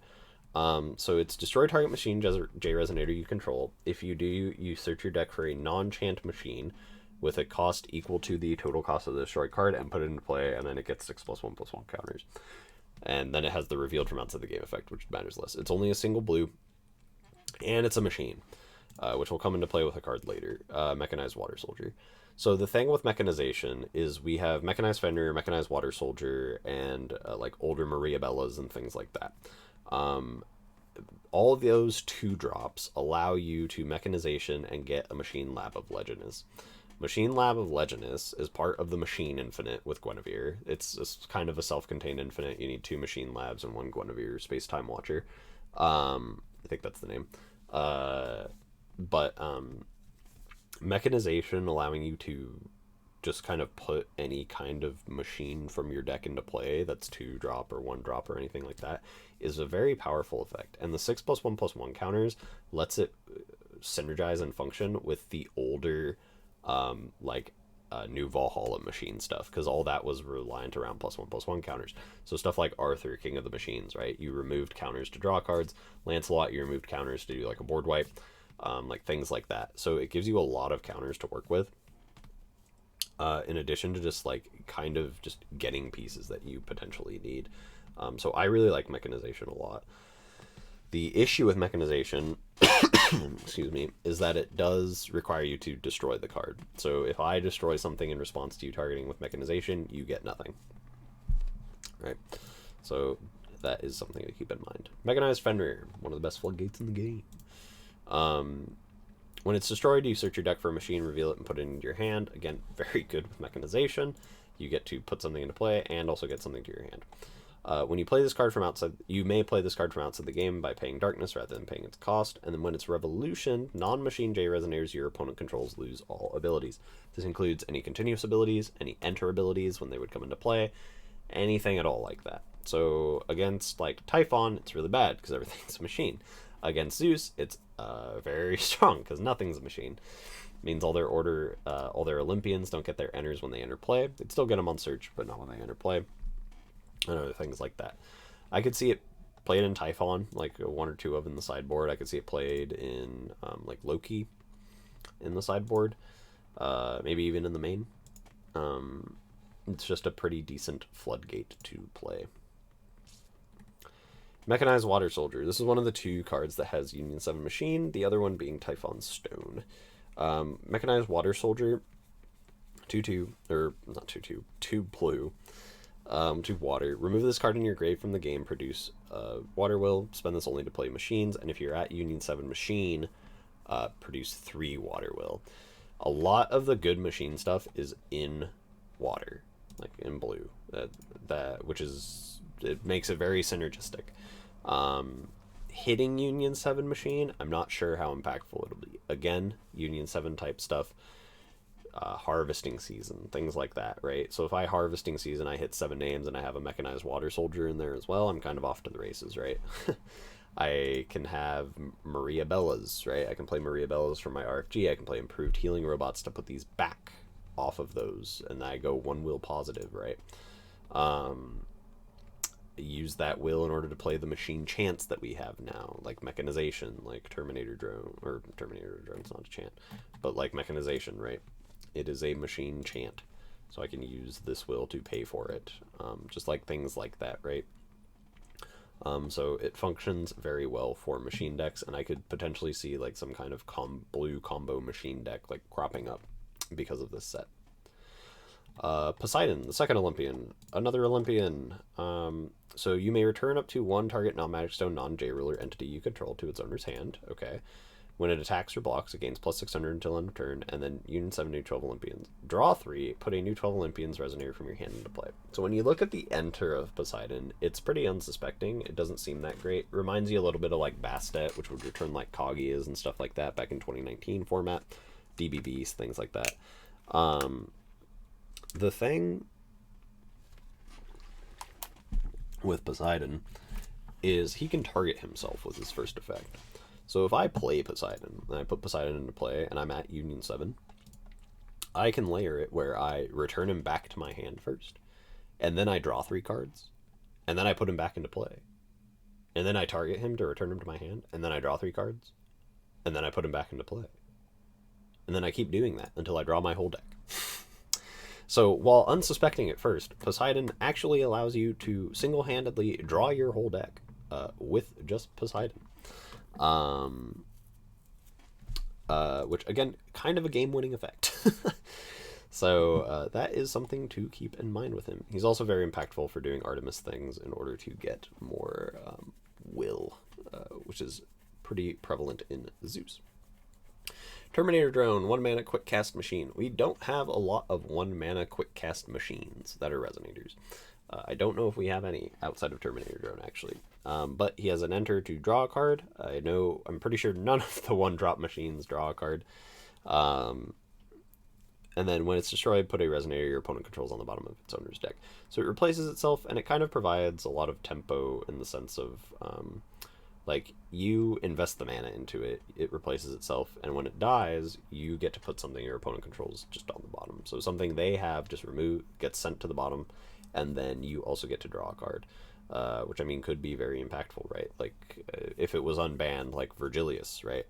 So it's destroy target machine J Resonator you control. If you do, you search your deck for a non-chant machine with a cost equal to the total cost of the destroyed card and put it into play, and then it gets 6+1/+1 counters. And then it has the revealed from outside the game effect, which matters less. It's only a single blue, and it's a machine, which will come into play with a card later. Mechanized Water Soldier. So the thing with mechanization is we have Meganized Fenrir, Mechanized Water Soldier, and like older Maria Bellas and things like that. All of those 2-drops allow you to mechanization and get a Machine Lab of Legioness. Machine Lab of Legioness is part of the Machine Infinite with Guinevere. It's kind of a self-contained infinite. You need 2 Machine Labs and 1 Guinevere Space-Time Watcher. I think that's the name. Mechanization allowing you to just kind of put any kind of machine from your deck into play that's 2-drop or 1-drop or anything like that is a very powerful effect. And the 6+1/+1 counters lets it synergize and function with the older new Valhalla machine stuff, because all that was reliant around +1/+1 counters. So stuff like Arthur, King of the Machines, right? You removed counters to draw cards. Lancelot, you removed counters to do like a board wipe, like things like that. So it gives you a lot of counters to work with, in addition to just like kind of just getting pieces that you potentially need. So I really like mechanization a lot. The issue with mechanization, excuse me, is that it does require you to destroy the card. So if I destroy something in response to you targeting with mechanization, you get nothing. Right? So that is something to keep in mind. Meganized Fenrir, one of the best floodgates in the game. When it's destroyed, you search your deck for a machine, reveal it, and put it into your hand. Again, very good with mechanization. You get to put something into play and also get something to your hand. When you play this card from outside, you may play this card from outside the game by paying darkness rather than paying its cost. And then when it's revolution, non-machine J Resonators your opponent controls lose all abilities. This includes any continuous abilities, any enter abilities when they would come into play, anything at all like that. So against like Typhon, it's really bad because everything's a machine. Against Zeus, it's very strong because nothing's a machine. It means all their Olympians don't get their enters when they enter play. They'd still get them on search, but not when they enter play. And other things like that. I could see it played in Typhon, like 1 or 2 of in the sideboard. I could see it played in like Loki in the sideboard, maybe even in the main. It's just a pretty decent floodgate to play. Mechanized Water Soldier. This is one of the 2 cards that has Union 7 Machine, the other one being Typhon Stone. Mechanized Water Soldier, 2/2, or not 2/2, 2 blue. 2 water. Remove this card in your grave from the game, produce Water Will, spend this only to play machines, and if you're at Union 7 Machine, produce 3 Water Will. A lot of the good machine stuff is in water, like in blue, which is, it makes it very synergistic. Hitting Union 7 Machine, I'm not sure how impactful it'll be. Again, Union 7 type stuff. Harvesting Season, things like that, right? So if I Harvesting Season, I hit 7 names and I have a Mechanized Water Soldier in there as well, I'm kind of off to the races, right? I can have Maria Bellas, right? I can play Maria Bellas from my RFG. I can play Improved Healing Robots to put these back off of those, and I go 1 will positive, right? use that will in order to play the machine chants that we have now, like mechanization, like Terminator Drone, or Terminator Drone's not a chant, but like mechanization, right? It is a machine chant, so I can use this will to pay for it, just like things like that, right? So it functions very well for machine decks, and I could potentially see like some kind of blue combo machine deck like cropping up because of this set. Poseidon, the second Olympian, another Olympian. So you may return up to one target non-magic stone, non-J-ruler entity you control to its owner's hand. Okay. When it attacks or blocks, it gains plus 600 until end of turn, and then union 7 new 12 Olympians. Draw 3, put a new 12 Olympians resonator from your hand into play. So when you look at the enter of Poseidon, it's pretty unsuspecting. It doesn't seem that great. Reminds you a little bit of like Bastet, which would return like Kaguya's and stuff like that back in 2019 format. DB Beast, things like that. The thing with Poseidon is he can target himself with his first effect. So if I play Poseidon, and I put Poseidon into play, and I'm at Union 7, I can layer it where I return him back to my hand first, and then I draw 3 cards, and then I put him back into play. And then I target him to return him to my hand, and then I draw 3 cards, and then I put him back into play. And then I keep doing that until I draw my whole deck. So, while unsuspecting at first, Poseidon actually allows you to single-handedly draw your whole deck with just Poseidon. Which, again, kind of a game-winning effect. So, that is something to keep in mind with him. He's also very impactful for doing Artemis things in order to get more will, which is pretty prevalent in Zeus. Terminator Drone, 1-mana quick cast machine. We don't have a lot of 1-mana quick cast machines that are resonators. I don't know if we have any outside of Terminator Drone, actually. But he has an enter to draw a card. I'm pretty sure none of the 1-drop machines draw a card. And then when it's destroyed, put a resonator your opponent controls on the bottom of its owner's deck. So it replaces itself, and it kind of provides a lot of tempo in the sense of... like, you invest the mana into it, it replaces itself, and when it dies, you get to put something your opponent controls just on the bottom. So something they have just gets sent to the bottom, and then you also get to draw a card, which, I mean, could be very impactful, right? Like, if it was unbanned, like Virgilius, right?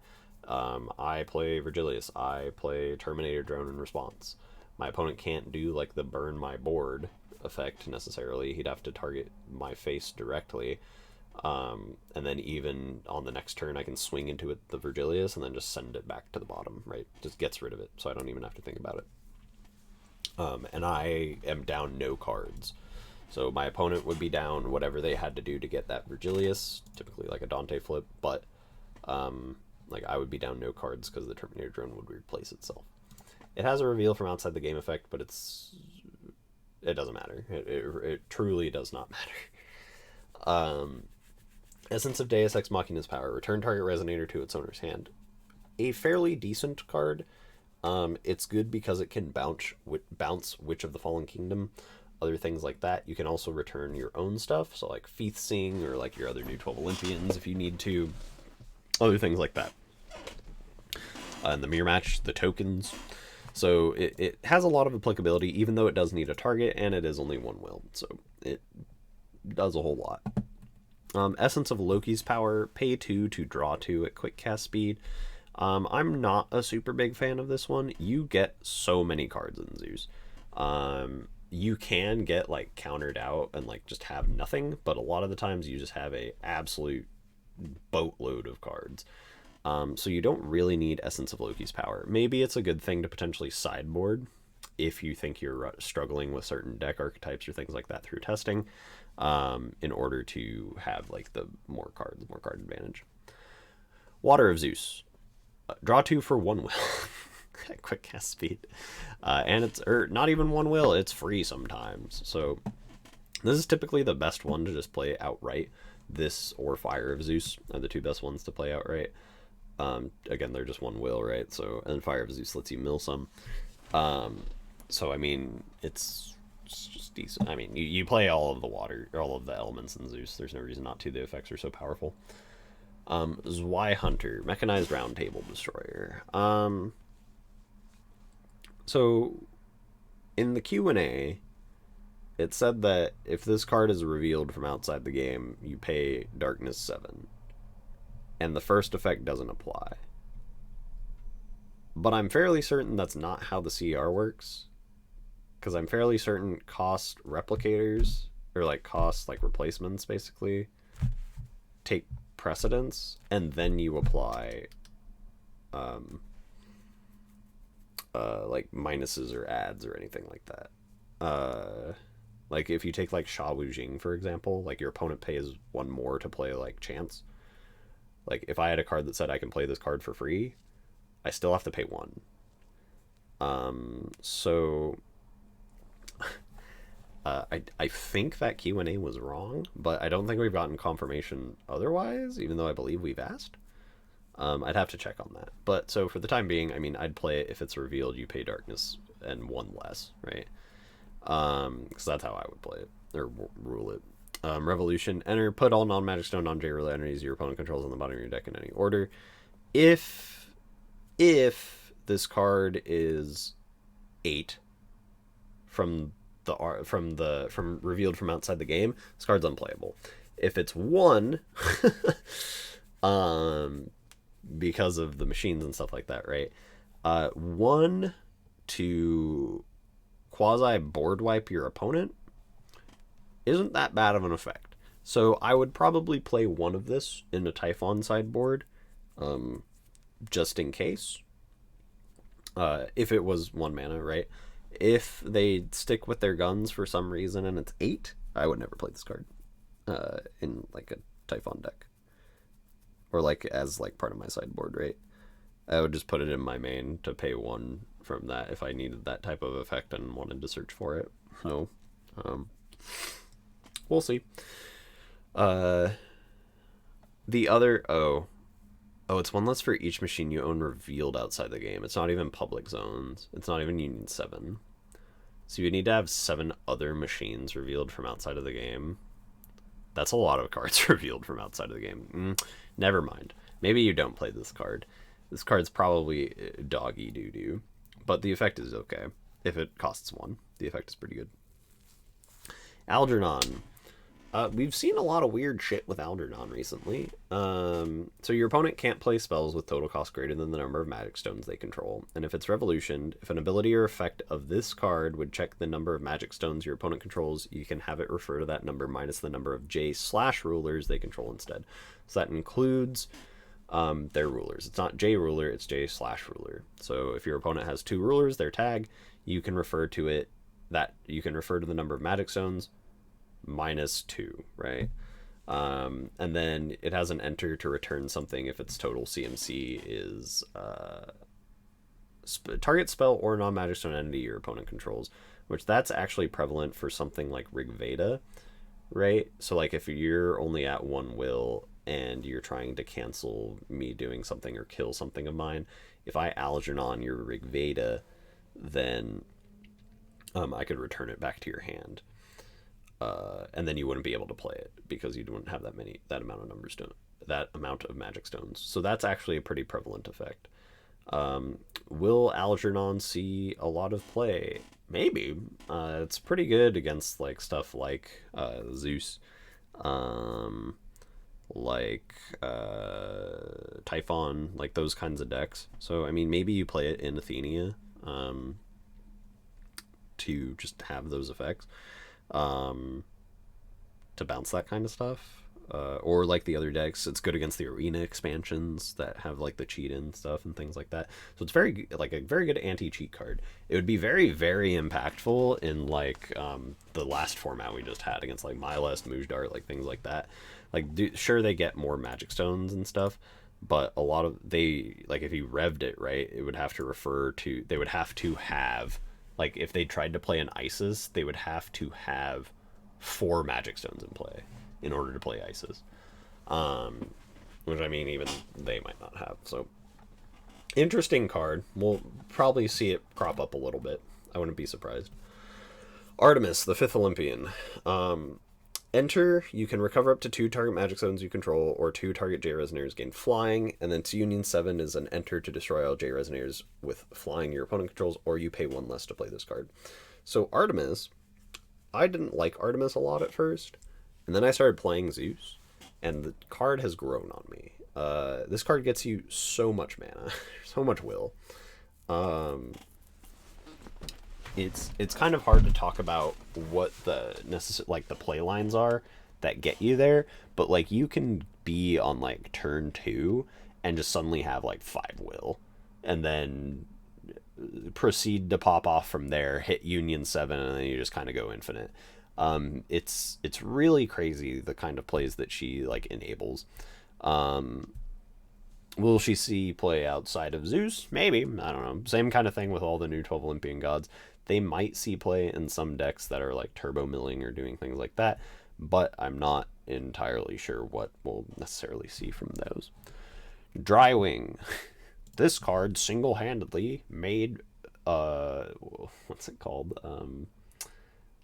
I play Virgilius, I play Terminator Drone in response. My opponent can't do, like, the burn my board effect, necessarily. He'd have to target my face directly. And then even on the next turn, I can swing into it the Virgilius and then just send it back to the bottom, right? Just gets rid of it, so I don't even have to think about it. And I am down no cards. So my opponent would be down whatever they had to do to get that Virgilius, typically like a Dante flip, but like I would be down no cards because the Terminator Drone would replace itself. It has a reveal from outside the game effect, but it doesn't matter. It truly does not matter. Essence of Deus Ex Machina's power. Return target resonator to its owner's hand. A fairly decent card. It's good because it can bounce Witch of the Fallen Kingdom, other things like that. You can also return your own stuff, so like Feath Sing or like your other new 12 Olympians if you need to. Other things like that. And the mirror match, the tokens. So it has a lot of applicability, even though it does need a target, and it is only 1 will. So it does a whole lot. Essence of Loki's power, pay 2 to draw 2 at quick cast speed. I'm not a super big fan of this one. You get so many cards in Zeus. You can get like countered out and like just have nothing, but a lot of the times you just have a absolute boatload of cards. So you don't really need Essence of Loki's power. Maybe it's a good thing to potentially sideboard if you think you're struggling with certain deck archetypes or things like that through testing, in order to have like the more card advantage. Water of Zeus. Draw 2 for 1 will. Quick cast speed. And it's not even 1 will, it's free sometimes. So this is typically the best one to just play outright. This or Fire of Zeus are the two best ones to play outright. Again, they're just 1 will, right? So, and Fire of Zeus lets you mill some. So I mean, it's just decent. I mean, you play all of the water, or all of the elements in Zeus. There's no reason not to. The effects are so powerful. Zwei Hunter, Mechanized Round Table Destroyer. So in the Q&A, it said that if this card is revealed from outside the game, you pay Darkness 7. And the first effect doesn't apply. But I'm fairly certain that's not how the CR works. Because I'm fairly certain cost replicators, or like cost like replacements basically, take precedence, and then you apply like minuses or adds or anything like that. Like if you take like Sha Wu Jing, for example, like your opponent pays 1 more to play like Chance. Like if I had a card that said I can play this card for free, I still have to pay 1. So I think that Q&A was wrong, but I don't think we've gotten confirmation otherwise, even though I believe we've asked. I'd have to check on that. But so for the time being, I mean, I'd play it if it's revealed you pay Darkness and 1 less, right? Because that's how I would play it, or rule it. Revolution, enter, put all non-magic stone, non-J rule entities your opponent controls on the bottom of your deck in any order. If this card is 8 from revealed from outside the game, this card's unplayable. If it's 1, because of the machines and stuff like that, right? 1 to quasi board wipe your opponent isn't that bad of an effect. So I would probably play 1 of this in a Typhon sideboard, just in case. If it was 1 mana, right? If they stick with their guns for some reason and it's 8, I would never play this card in like a Typhon deck, or like as like part of my sideboard, right? I would just put it in my main to pay 1 from that if I needed that type of effect and wanted to search for it. So we'll see. The other it's 1 less for each machine you own revealed outside the game. It's not even public zones. It's not even Union 7. So you need to have 7 other machines revealed from outside of the game. That's a lot of cards revealed from outside of the game. Never mind. Maybe you don't play this card. This card's probably doggy doo-doo. But the effect is okay. If it costs 1, the effect is pretty good. Algernon. We've seen a lot of weird shit with Algernon recently. So your opponent can't play spells with total cost greater than the number of magic stones they control. And if it's revolutioned, if an ability or effect of this card would check the number of magic stones your opponent controls, you can have it refer to that number minus the number of J/rulers they control instead. So that includes their rulers. It's not J ruler, it's J/ruler. So if your opponent has 2 rulers, their tag, you can refer to it that you can refer to the number of magic stones minus 2, right? And then it has an enter to return something if its total CMC is target spell or non-magic stone entity your opponent controls, which that's actually prevalent for something like Rigveda, right? So like if you're only at 1 will and you're trying to cancel me doing something or kill something of mine, if I Algernon your Rigveda, then I could return it back to your hand. And then you wouldn't be able to play it because you wouldn't have that amount of magic stones. So that's actually a pretty prevalent effect. Will Algernon see a lot of play? Maybe. It's pretty good against like stuff like Zeus, like Typhon, like those kinds of decks. So I mean, maybe you play it in Athenia to just have those effects. To bounce that kind of stuff, or like the other decks, it's good against the arena expansions that have like the cheat in stuff and things like that. So it's very like a very good anti-cheat card. It would be very, very impactful in like the last format we just had against like Mylest, Mujdart, like things like that. Like sure, they get more magic stones and stuff, but a lot of like if you revved it right, they would have to have like if they tried to play an Isis, they would have to have 4 magic stones in play in order to play Isis, which I mean even they might not have. So interesting card. We'll probably see it crop up a little bit. I wouldn't be surprised. Artemis, the 5th Olympian. Enter, you can recover up to 2 target magic stones you control, or 2 target J-Resonators gain flying, and then to Union 7 is an enter to destroy all J-Resonators with flying your opponent controls, or you pay 1 less to play this card. So Artemis I didn't like Artemis a lot at first, and then I started playing Zeus, and the card has grown on me. This card gets you so much mana, so much will. It's kind of hard to talk about what the the play lines are that get you there, but like you can be on like turn 2 and just suddenly have like 5 will, and then proceed to pop off from there, hit Union 7, and then you just kind of go infinite. It's really crazy the kind of plays that she like enables. Will she see play outside of Zeus? Maybe. I don't know. Same kind of thing with all the new 12 Olympian gods. They might see play in some decks that are like turbo milling or doing things like that, but I'm not entirely sure what we'll necessarily see from those. Drywing. This card single-handedly made what's it called?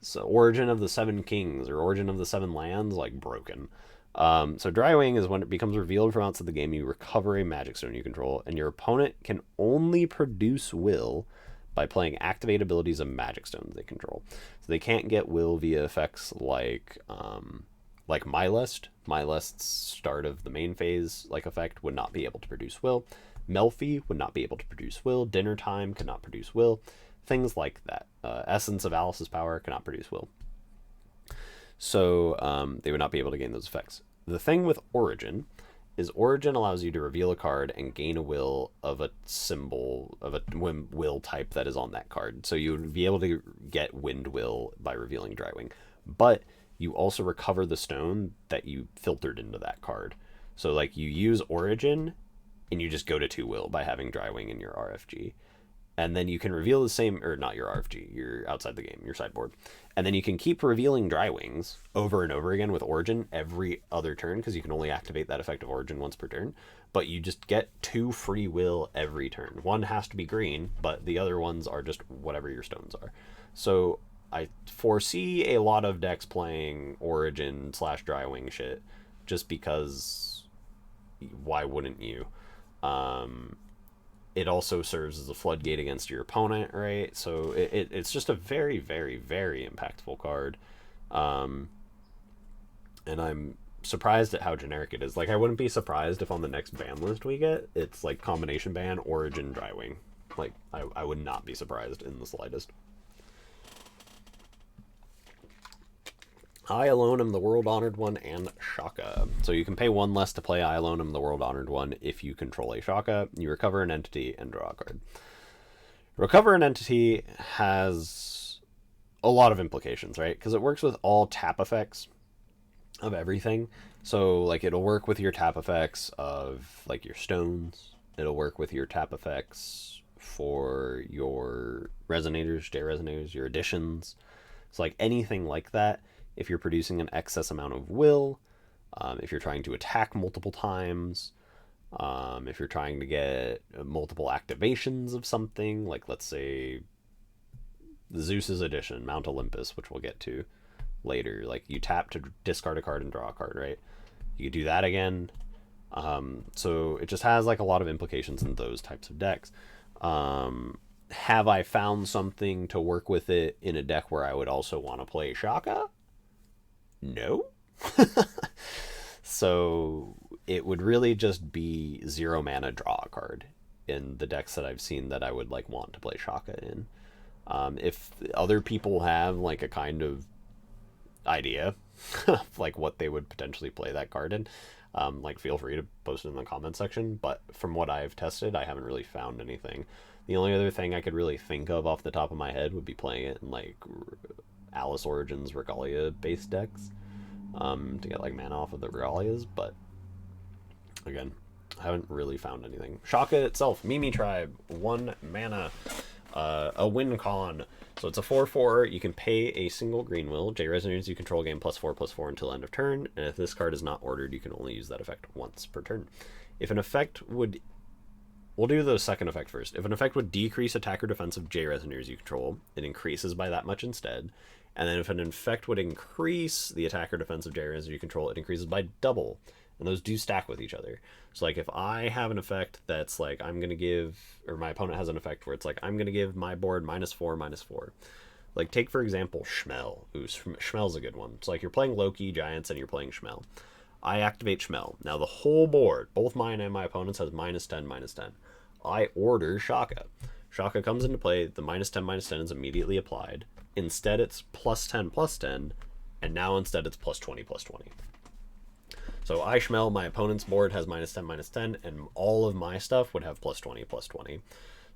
So Origin of the Seven Kings or Origin of the Seven Lands like broken. So Drywing is when it becomes revealed from outside the game, you recover a magic stone you control, and your opponent can only produce will by playing activate abilities of magic stones they control. So they can't get will via effects like Mylest. Mylest's start of the main phase like effect would not be able to produce will. Melfi would not be able to produce will. Dinner Time cannot produce will. Things like that. Essence of Alice's Power cannot produce will. So they would not be able to gain those effects. The thing with Origin is Origin allows you to reveal a card and gain a will of a symbol of a will type that is on that card. So you would be able to get Wind Will by revealing Drywing. But you also recover the stone that you filtered into that card. So like you use Origin and you just go to 2 will by having Drywing in your RFG. And then you can reveal the same, or not your RFG, you're outside the game, your sideboard. And then you can keep revealing Drywings over and over again with Origin every other turn, because you can only activate that effect of Origin once per turn. But you just get 2 free will every turn. One has to be green, but the other ones are just whatever your stones are. So I foresee a lot of decks playing Origin / Drywing shit, just because why wouldn't you? It also serves as a floodgate against your opponent, right? So it's just a very, very, very impactful card. And I'm surprised at how generic it is. Like, I wouldn't be surprised if on the next ban list we get, it's like combination ban, Origin, Drywing. Like, I would not be surprised in the slightest. I alone am the World Honored One and Shaka. So you can pay 1 less to play I alone am the World Honored One if you control a Shaka. You recover an entity and draw a card. Recover an entity has a lot of implications, right? Because it works with all tap effects of everything. So like it'll work with your tap effects of like your stones. It'll work with your tap effects for your resonators, J resonators, your additions. So like anything like that. If you're producing an excess amount of will, if you're trying to attack multiple times, if you're trying to get multiple activations of something, like let's say Zeus's edition, Mount Olympus, which we'll get to later, like you tap to discard a card and draw a card, right? You do that again. So it just has like a lot of implications in those types of decks. Have I found something to work with it in a deck where I would also want to play Shaka? No. So it would really just be 0 mana draw a card in the decks that I've seen that I would like want to play Shaka in. If other people have like a kind of idea of like what they would potentially play that card in, like feel free to post it in the comment section. But from what I've tested, I haven't really found anything. The only other thing I could really think of off the top of my head would be playing it in like Alice Origins Regalia based decks, to get like mana off of the Regalias, but again, I haven't really found anything. Shaka itself, Mimi Tribe, 1 mana, a win con. So it's a 4/4. You can pay a single green will. J resonators you control gain +4/+4 until end of turn, and if this card is not ordered, you can only use that effect once per turn. If an effect would We'll do the second effect first. If an effect would decrease attack or defense of J resonators you control, it increases by that much instead. And then if an effect would increase the attack or defense of J resonators you control, it increases by double. And those do stack with each other. So like if I have an effect that's like I'm going to give, or my opponent has an effect where it's like I'm going to give my board -4/-4. Like, take, for example, Schmel. Ooh, Schmel's a good one. It's like you're playing Loki, Giants, and you're playing Schmel. I activate Schmel. Now, the whole board, both mine and my opponent's, has -10, -10. I order Shaka. Shaka comes into play. The -10, -10 is immediately applied. Instead, it's +10, +10. And now, instead, it's +20, +20. So I Schmel, my opponent's board has -10, -10, and all of my stuff would have +20, +20.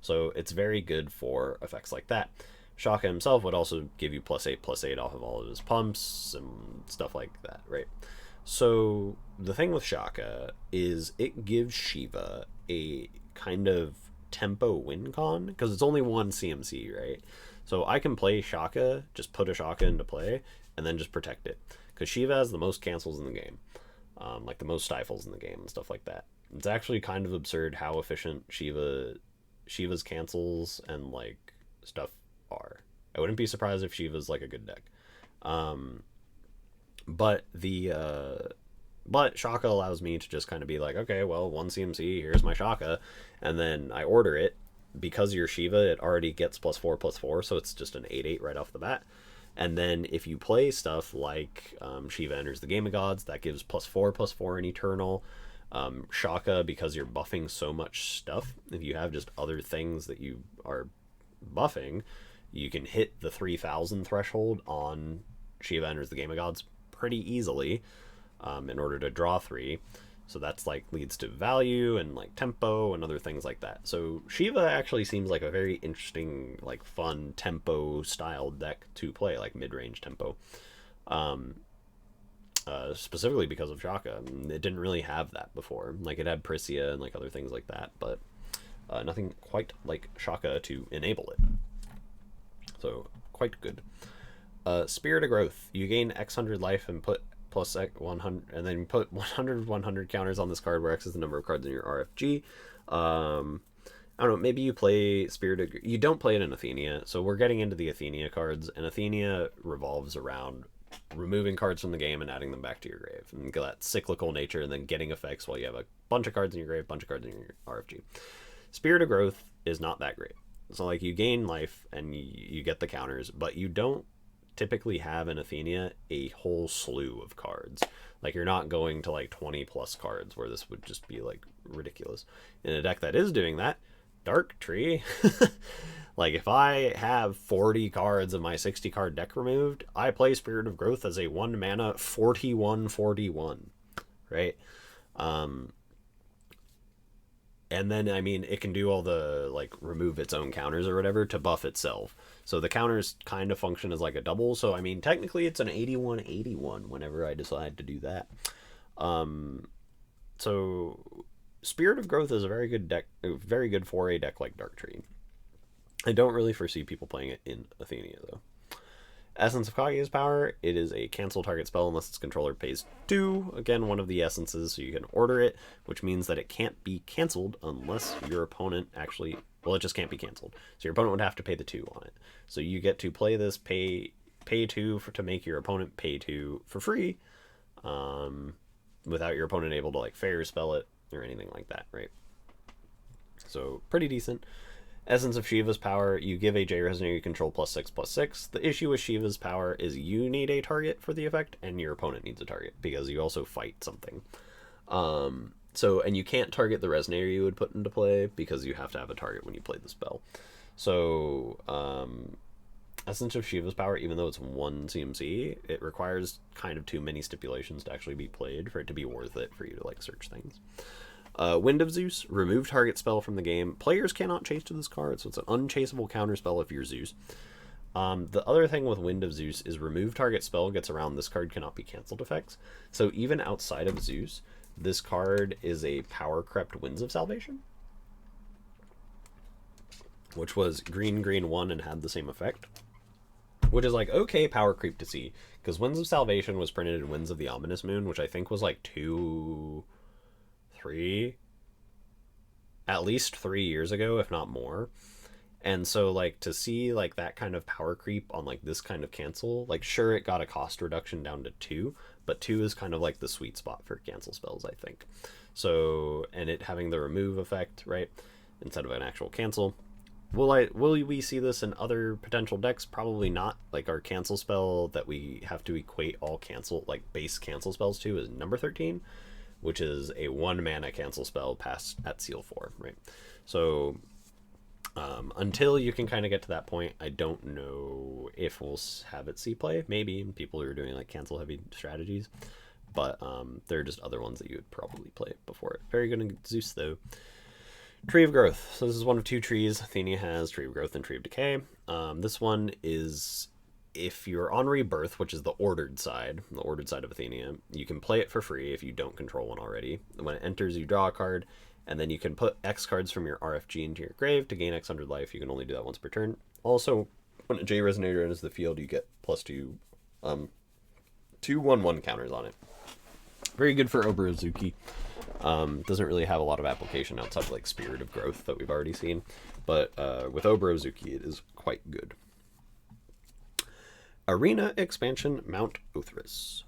So it's very good for effects like that. Shaka himself would also give you +8, +8 off of all of his pumps and stuff like that, right? So the thing with Shaka is it gives Shiva a kind of tempo win con, because it's only one CMC, right? So I can play Shaka, just put a Shaka into play, and then just protect it. Because Shiva has the most cancels in the game. Like the most stifles in the game and stuff like that. It's actually kind of absurd how efficient Shiva's cancels and like stuff are. I wouldn't be surprised if Shiva's like a good deck. But Shaka allows me to just kind of be like, okay, well, one CMC, here's my Shaka, and then I order it. Because you're Shiva, it already gets +4, +4, so it's just an 8/8 right off the bat. And then if you play stuff like Shiva enters the Game of Gods, that gives +4, +4 in Eternal. Shaka, because you're buffing so much stuff, if you have just other things that you are buffing, you can hit the 3,000 threshold on Shiva enters the Game of Gods pretty easily in order to draw 3. So that's like leads to value and like tempo and other things like that. So Shiva actually seems like a very interesting, like fun tempo style deck to play, like mid-range tempo. Specifically because of Shaka. It didn't really have that before. Like it had Priscia and like other things like that, but nothing quite like Shaka to enable it. So quite good. Spirit of Growth. You gain X 100 life and put +100, and then put 100 counters on this card, where X is the number of cards in your RFG. I don't know, maybe you play you don't play it in Athenia, so we're getting into the Athenia cards, and Athenia revolves around removing cards from the game and adding them back to your grave, and that cyclical nature, and then getting effects while you have a bunch of cards in your grave, bunch of cards in your RFG. Spirit of Growth is not that great. So like you gain life and you get the counters, but you don't typically have in Athenia a whole slew of cards. Like you're not going to like 20 plus cards, where this would just be like ridiculous. In a deck that is doing that, Dark Tree, like if I have 40 cards of my 60 card deck removed, I play Spirit of Growth as a 1 mana 41/41, right? And then, I mean, it can do all the, like, remove its own counters or whatever to buff itself. So the counters kind of function as, like, a double. So, I mean, technically it's an 81/81 whenever I decide to do that. So, Spirit of Growth is a very good deck, a very good 4A deck like Dark Tree. I don't really foresee people playing it in Athenia, though. Essence of Kaguya's power, it is a cancel target spell unless its controller pays 2. Again, one of the essences, so you can order it, which means that it can't be canceled unless your opponent actually, well, it just can't be canceled. So your opponent would have to pay the 2 on it. So you get to play this, pay 2 to make your opponent pay 2 for free, without your opponent able to like fair spell it or anything like that, right? So pretty decent. Essence of Shiva's power, you give a J-Resonator you control +6/+6. The issue with Shiva's power is you need a target for the effect, and your opponent needs a target, because you also fight something. And you can't target the Resonator you would put into play, because you have to have a target when you play the spell. So, Essence of Shiva's power, even though it's 1 CMC, it requires kind of too many stipulations to actually be played for it to be worth it for you to, like, search things. Wind of Zeus, remove target spell from the game. Players cannot chase to this card, so it's an unchaseable counter spell if you're Zeus. The other thing with Wind of Zeus is remove target spell gets around this card cannot be cancelled effects. So even outside of Zeus, this card is a power crept Winds of Salvation, which was green 1 and had the same effect. Which is like, okay, power creep to see, because Winds of Salvation was printed in Winds of the Ominous Moon, which I think was like 3 at least 3 years ago, if not more. And so like to see like that kind of power creep on like this kind of cancel, like sure it got a cost reduction down to 2, but 2 is kind of like the sweet spot for cancel spells, I think. So, and it having the remove effect, right, instead of an actual cancel, Will we see this in other potential decks? Probably not. Like our cancel spell that we have to equate all cancel, like base cancel spells to, is number 13, which is a 1 mana cancel spell passed at seal 4, right? So until you can kind of get to that point, I don't know if we'll have it see play. Maybe people who are doing like cancel heavy strategies, but there are just other ones that you would probably play before it. Very good in Zeus though. Tree of Growth. So this is one of 2 trees. Athenia has Tree of Growth and Tree of Decay. This one is, if you're on Rebirth, which is the ordered side of Athenia, you can play it for free if you don't control one already. When it enters, you draw a card, and then you can put X cards from your RFG into your grave to gain X 100 life. You can only do that once per turn. Also, when a J Resonator enters the field, you get +2 1/1 counters on it. Very good for Oborozuki. Doesn't really have a lot of application outside of like Spirit of Growth that we've already seen, but with Oborozuki it is quite good. Arena expansion, Mount Othris.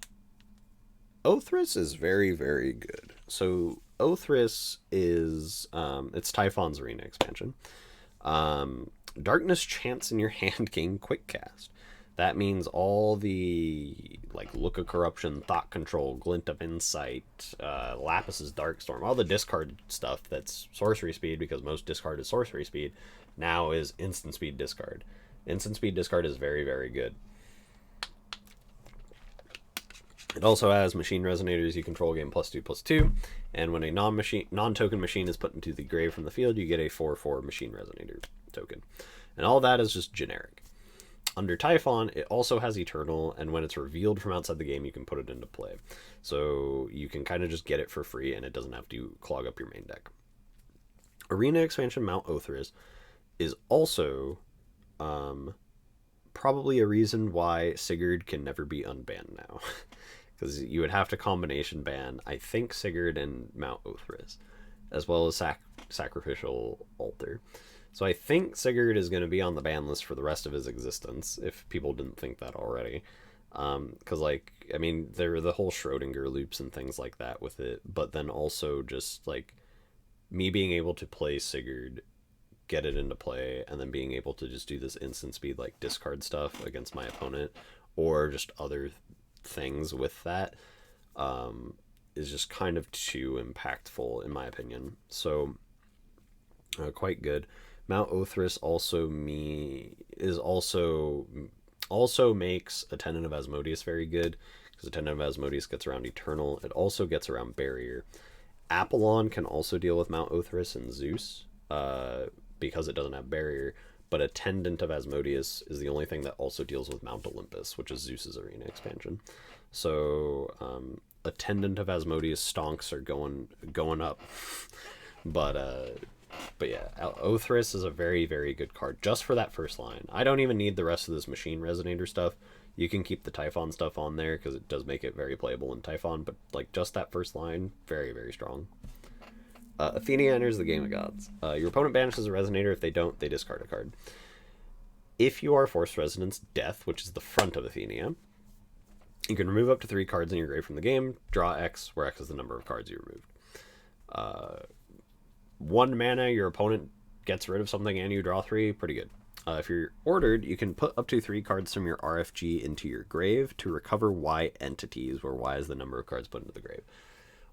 Othris is very, very good. So Othris is it's Typhon's arena expansion. Darkness Chants in your hand gain quick cast. That means all the like Look of Corruption, Thought Control, Glint of Insight, Lapis's Darkstorm, all the discard stuff that's sorcery speed, because most discard is sorcery speed, now is instant speed discard. Instant speed discard is very, very good. It also has Machine Resonators. You control gain +2/+2, and when a non-token machine is put into the grave from the field, you get a 4/4 Machine Resonator token. And all that is just generic. Under Typhon, it also has Eternal, and when it's revealed from outside the game, you can put it into play. So you can kind of just get it for free, and it doesn't have to clog up your main deck. Arena expansion Mount Othris is also probably a reason why Sigurd can never be unbanned now. Because you would have to combination ban, I think, Sigurd and Mount Othris, as well as Sacrificial Altar. So I think Sigurd is going to be on the ban list for the rest of his existence, if people didn't think that already. Because, like, I mean, there are the whole Schrodinger loops and things like that with it, but then also just, like, me being able to play Sigurd, get it into play, and then being able to just do this instant speed, like, discard stuff against my opponent, or just other things with that, is just kind of too impactful, in my opinion. So, quite good. Mount Othris also makes Attendant of Asmodeus very good, because Attendant of Asmodeus gets around Eternal. It also gets around Barrier. Apollon can also deal with Mount Othris and Zeus, because it doesn't have Barrier, but Attendant of Asmodeus is the only thing that also deals with Mount Olympus, which is Zeus's arena expansion. So Attendant of Asmodeus stonks are going up. But yeah, Othris is a very, very good card just for that first line. I don't even need the rest of this Machine Resonator stuff. You can keep the Typhon stuff on there because it does make it very playable in Typhon, but like just that first line, very, very strong. Athenia enters the Game of Gods. Your opponent banishes a Resonator. If they don't, they discard a card. If you are Forced Resonance Death, which is the front of Athenia, you can remove up to 3 cards in your grave from the game, draw X, where X is the number of cards you removed. 1 mana, your opponent gets rid of something and you draw 3, pretty good. If you're ordered, you can put up to 3 cards from your RFG into your grave to recover Y entities, where Y is the number of cards put into the grave.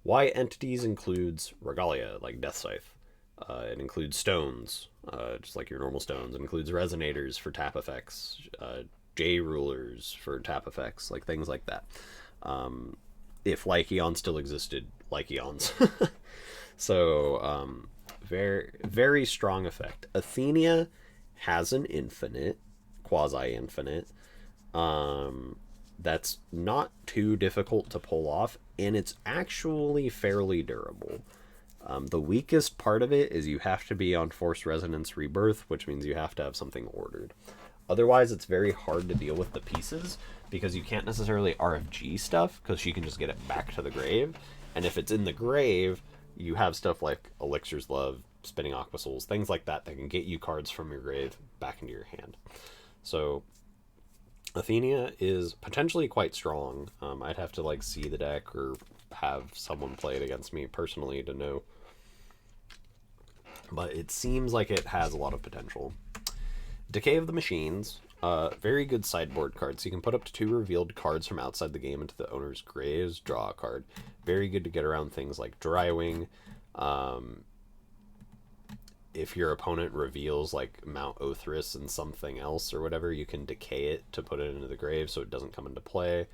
Y entities includes Regalia, like Death Scythe. It includes stones, just like your normal stones. It includes resonators for tap effects, J rulers for tap effects, like things like that. If Lycaon still existed, Lycaons. So, very, very strong effect. Athenia has an infinite, quasi-infinite, that's not too difficult to pull off, and it's actually fairly durable. The weakest part of it is you have to be on Forced Resonance Rebirth, which means you have to have something ordered. Otherwise, it's very hard to deal with the pieces, because you can't necessarily RFG stuff, because she can just get it back to the grave, and if it's in the grave, you have stuff like Elixir's Love, Spinning Aqua Souls, things like that that can get you cards from your grave back into your hand. So Athenia is potentially quite strong. I'd have to like see the deck or have someone play it against me personally to know. but it seems like it has a lot of potential. Decay of the Machines, very good sideboard card. So you can put up to 2 revealed cards from outside the game into the owner's graves, draw a card. Very good to get around things like Drywing. If your opponent reveals like Mount Othris and something else or whatever, you can decay it to put it into the grave so it doesn't come into play.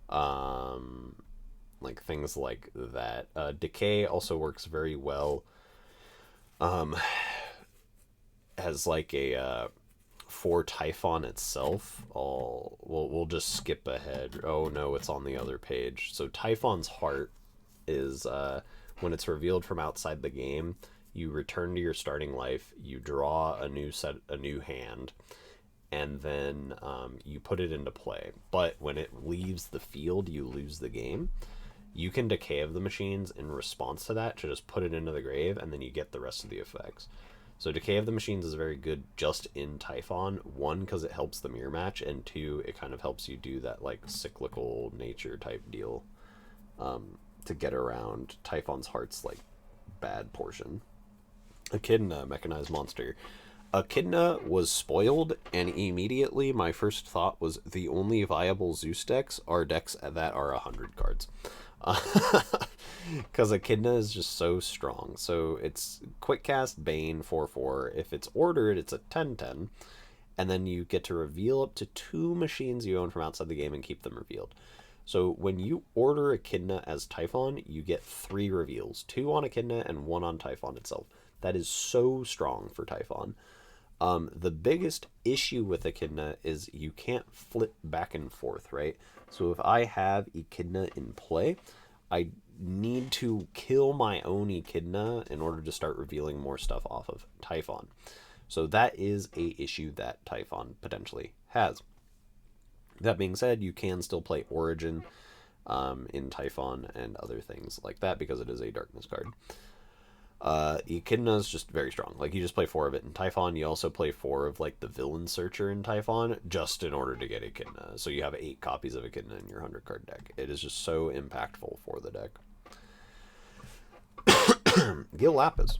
Like things like that. Decay also works very well as like a for Typhon itself. We'll just skip ahead. Oh no, it's on the other page. So Typhon's heart is when it's revealed from outside the game, you return to your starting life, you draw a new hand, and then you put it into play. But when it leaves the field, you lose the game. You can Decay of the Machines in response to that to just put it into the grave, and then you get the rest of the effects. So Decay of the Machines is very good just in Typhon. 1, because it helps the mirror match, and 2, it kind of helps you do that like cyclical nature type deal to get around Typhon's heart's like bad portion. Echidna, Mechanized monster. Echidna was spoiled, and immediately my first thought was the only viable Zeus decks are decks that are 100 cards. Because Echidna is just so strong. So it's quick cast Bane 4/4. If it's ordered, it's a 10/10. And then you get to reveal up to 2 machines you own from outside the game and keep them revealed. So when you order Echidna as Typhon, you get 3 reveals. 2 on Echidna and 1 on Typhon itself. That is so strong for Typhon. The biggest issue with Echidna is you can't flip back and forth, right? So if I have Echidna in play, I need to kill my own Echidna in order to start revealing more stuff off of Typhon. So that is a issue that Typhon potentially has. That being said, you can still play Origin in Typhon and other things like that because it is a darkness card. Echidna is just very strong. Like, you just play 4 of it in Typhon. You also play 4 of like the Villain Searcher in Typhon just in order to get Echidna. So you have 8 copies of Echidna in your 100 card deck. It is just so impactful for the deck. Gil Lapis.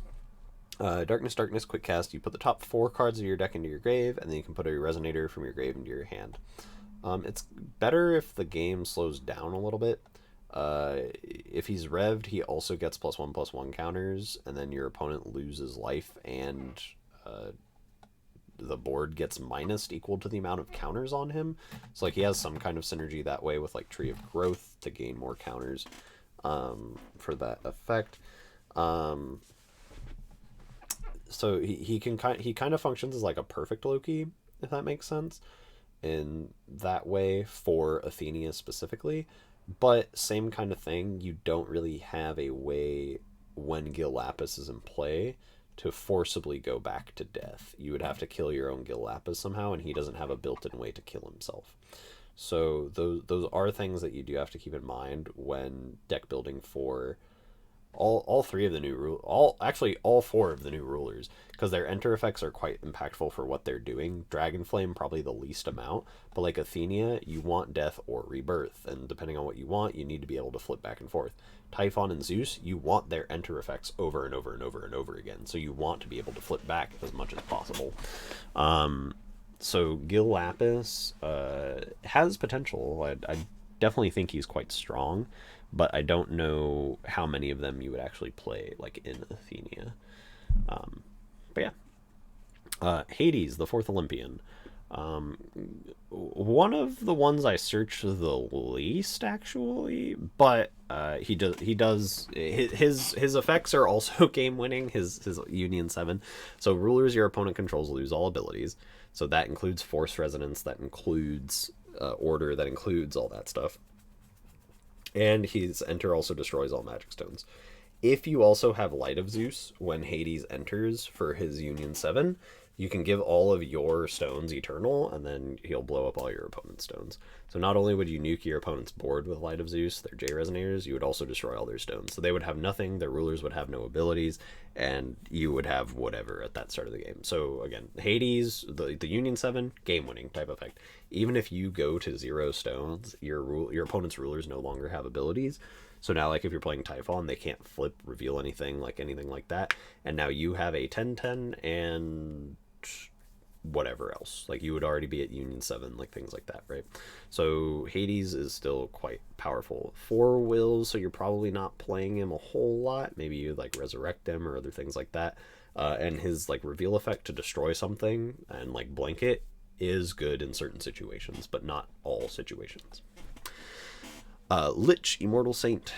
Darkness, quick cast. You put the top 4 cards of your deck into your grave, and then you can put a Resonator from your grave into your hand. It's better if the game slows down a little bit. If he's revved, he also gets +1/+1 counters, and then your opponent loses life, and the board gets minus equal to the amount of counters on him. So like he has some kind of synergy that way with like Tree of Growth to gain more counters for that effect. So he kind of functions as like a perfect Loki, if that makes sense, in that way for Athenia specifically. But same kind of thing, you don't really have a way when Gil Lapis is in play to forcibly go back to death. You would have to kill your own Gil Lapis somehow, and he doesn't have a built-in way to kill himself. So those are things that you do have to keep in mind when deck building for all 3 of the new all 4 of the new rulers, because their enter effects are quite impactful for what they're doing. Dragonflame probably the least amount, but like Athenia, you want death or rebirth, and depending on what you want, you need to be able to flip back and forth. Typhon and Zeus, you want their enter effects over and over and over and over again, so you want to be able to flip back as much as possible. So Gil Lapis has potential. I definitely think he's quite strong, but I don't know how many of them you would actually play like in Athenia. But yeah. Hades, the 4th Olympian. One of the ones I searched the least, actually, but his effects are also game winning. His Union 7. So rulers your opponent controls lose all abilities. So that includes Force Resonance, that includes Order, that includes all that stuff. And his enter also destroys all magic stones. If you also have Light of Zeus, when Hades enters for his Union 7, you can give all of your stones eternal, and then he'll blow up all your opponent's stones. So not only would you nuke your opponent's board with Light of Zeus, their J Resonators, you would also destroy all their stones. So they would have nothing, their rulers would have no abilities, and you would have whatever at that start of the game. So again, Hades, the Union 7, game-winning type effect. Even if you go to 0 stones, your opponent's rulers no longer have abilities. So now, like, if you're playing Typhon, they can't flip, reveal anything like that. And now you have a 10/10 and whatever else. Like, you would already be at Union 7, like, things like that, right? So Hades is still quite powerful. 4 wills, so you're probably not playing him a whole lot. Maybe you, like, resurrect him or other things like that. And his, like, reveal effect to destroy something and, like, blanket is good in certain situations, but not all situations. Lich, Immortal Saint.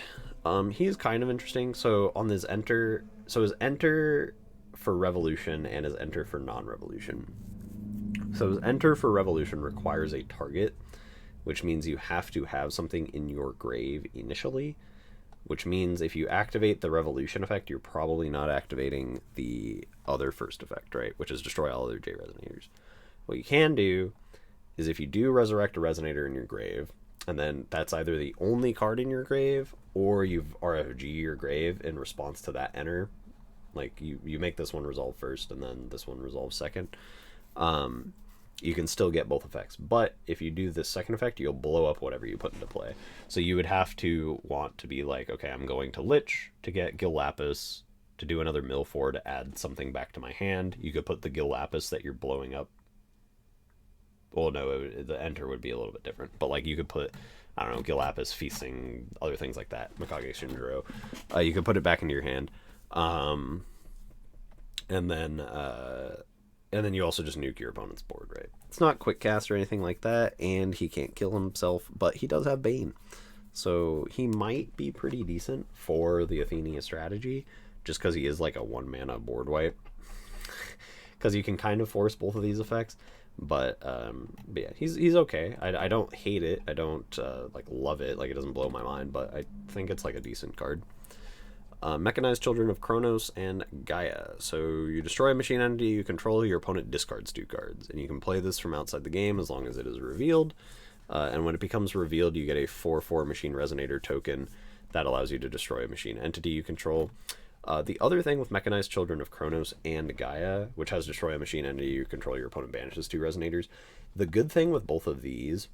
He's kind of interesting. So on his enter for revolution and his enter for non-revolution. So his enter for revolution requires a target, which means you have to have something in your grave initially, which means if you activate the revolution effect, you're probably not activating the other first effect, right? Which is destroy all other J resonators. What you can do is if you do resurrect a resonator in your grave, and then that's either the only card in your grave or you've RFG your grave in response to that enter. Like, you make this one resolve first and then this one resolve second. You can still get both effects, but if you do this second effect, you'll blow up whatever you put into play. So you would have to want to be like, okay, I'm going to Lich to get Gil Lapis, to do another Mill 4 to add something back to my hand. You could put the Gil Lapis that you're blowing up. Well, no, the enter would be a little bit different, but like you could put, I don't know, Gil Lapis, Feasting, other things like that, Mikage Shinjiro. You could put it back into your hand, and then you also just nuke your opponent's board, right? It's not quick cast or anything like that, and he can't kill himself, but he does have Bane. So he might be pretty decent for the Athenian strategy, just because he is like a 1-mana board wipe. Because you can kind of force both of these effects, but yeah, he's okay. I don't hate it. I don't like love it. Like, it doesn't blow my mind, but I think it's like a decent card. Mechanized Children of Kronos and Gaia. So you destroy a machine entity you control, your opponent discards 2 cards. And you can play this from outside the game as long as it is revealed. And when it becomes revealed, you get a 4/4 Machine Resonator token that allows you to destroy a machine entity you control. The other thing with Mechanized Children of Kronos and Gaia, which has destroy a machine entity you control, your opponent banishes 2 Resonators. The good thing with both of these,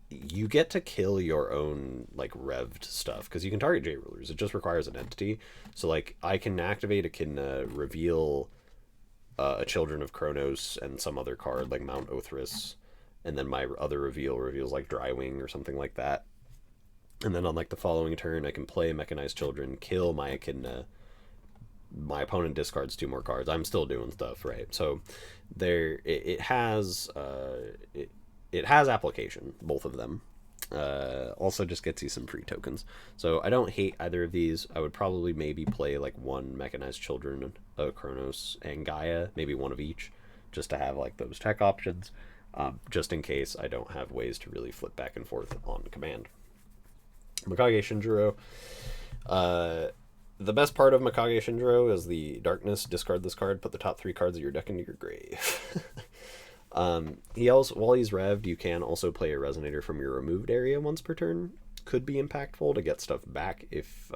you get to kill your own, like, revved stuff, because you can target J-Rulers. It just requires an entity. So, like, I can activate Echidna, reveal a Children of Kronos and some other card, like Mount Othris, and then my other reveal reveals, like, Drywing or something like that. And then on, like, the following turn, I can play Mechanized Children, kill my Echidna, my opponent discards 2 more cards. I'm still doing stuff, right? So it has application, both of them. Also just gets you some free tokens. So I don't hate either of these. I would probably maybe play like 1 Mechanized Children of Kronos and Gaia, maybe 1 of each, just to have like those tech options, just in case I don't have ways to really flip back and forth on command. Mikage Shinjiro. The best part of Mikage Shinjiro is the darkness. Discard this card, put the top 3 cards of your deck into your grave. He also, while he's revved, you can also play a resonator from your removed area once per turn. Could be impactful to get stuff back if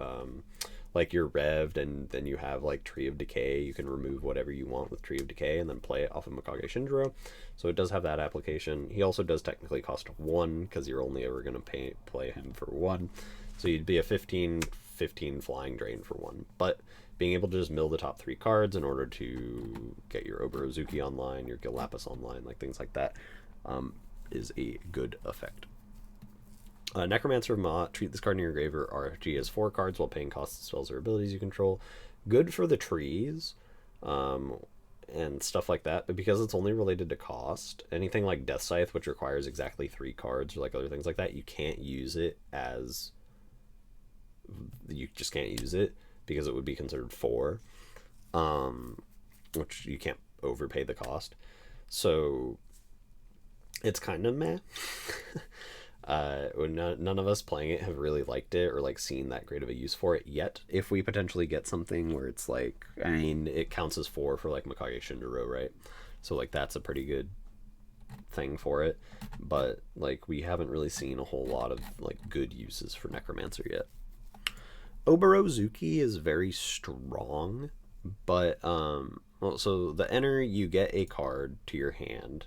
like you're revved and then you have like Tree of Decay. You can remove whatever you want with Tree of Decay and then play it off of Mikage Shinjiro. So it does have that application. He also does technically cost 1 because you're only ever going to play him for 1. So you'd be a 15 flying drain for 1. But being able to just mill the top 3 cards in order to get your Oborozuki online, your Gil Lapis online, like things like that, is a good effect. Necromancer of Maat, treat this card in your grave or RFG as 4 cards while paying costs of spells or abilities you control. Good for the trees and stuff like that, but because it's only related to cost, anything like Death Scythe, which requires exactly 3 cards, or like other things like that, you can't use it as... You just can't use it because it would be considered 4, which you can't overpay the cost. So it's kind of meh. None of us playing it have really liked it or like seen that great of a use for it yet. If we potentially get something where it's like, I mean, it counts as 4 for like Mikage Shinjiro, right? So like that's a pretty good thing for it, but like we haven't really seen a whole lot of like good uses for Necromancer yet. Oborozuki is very strong, but Well, so the enter, you get a card to your hand.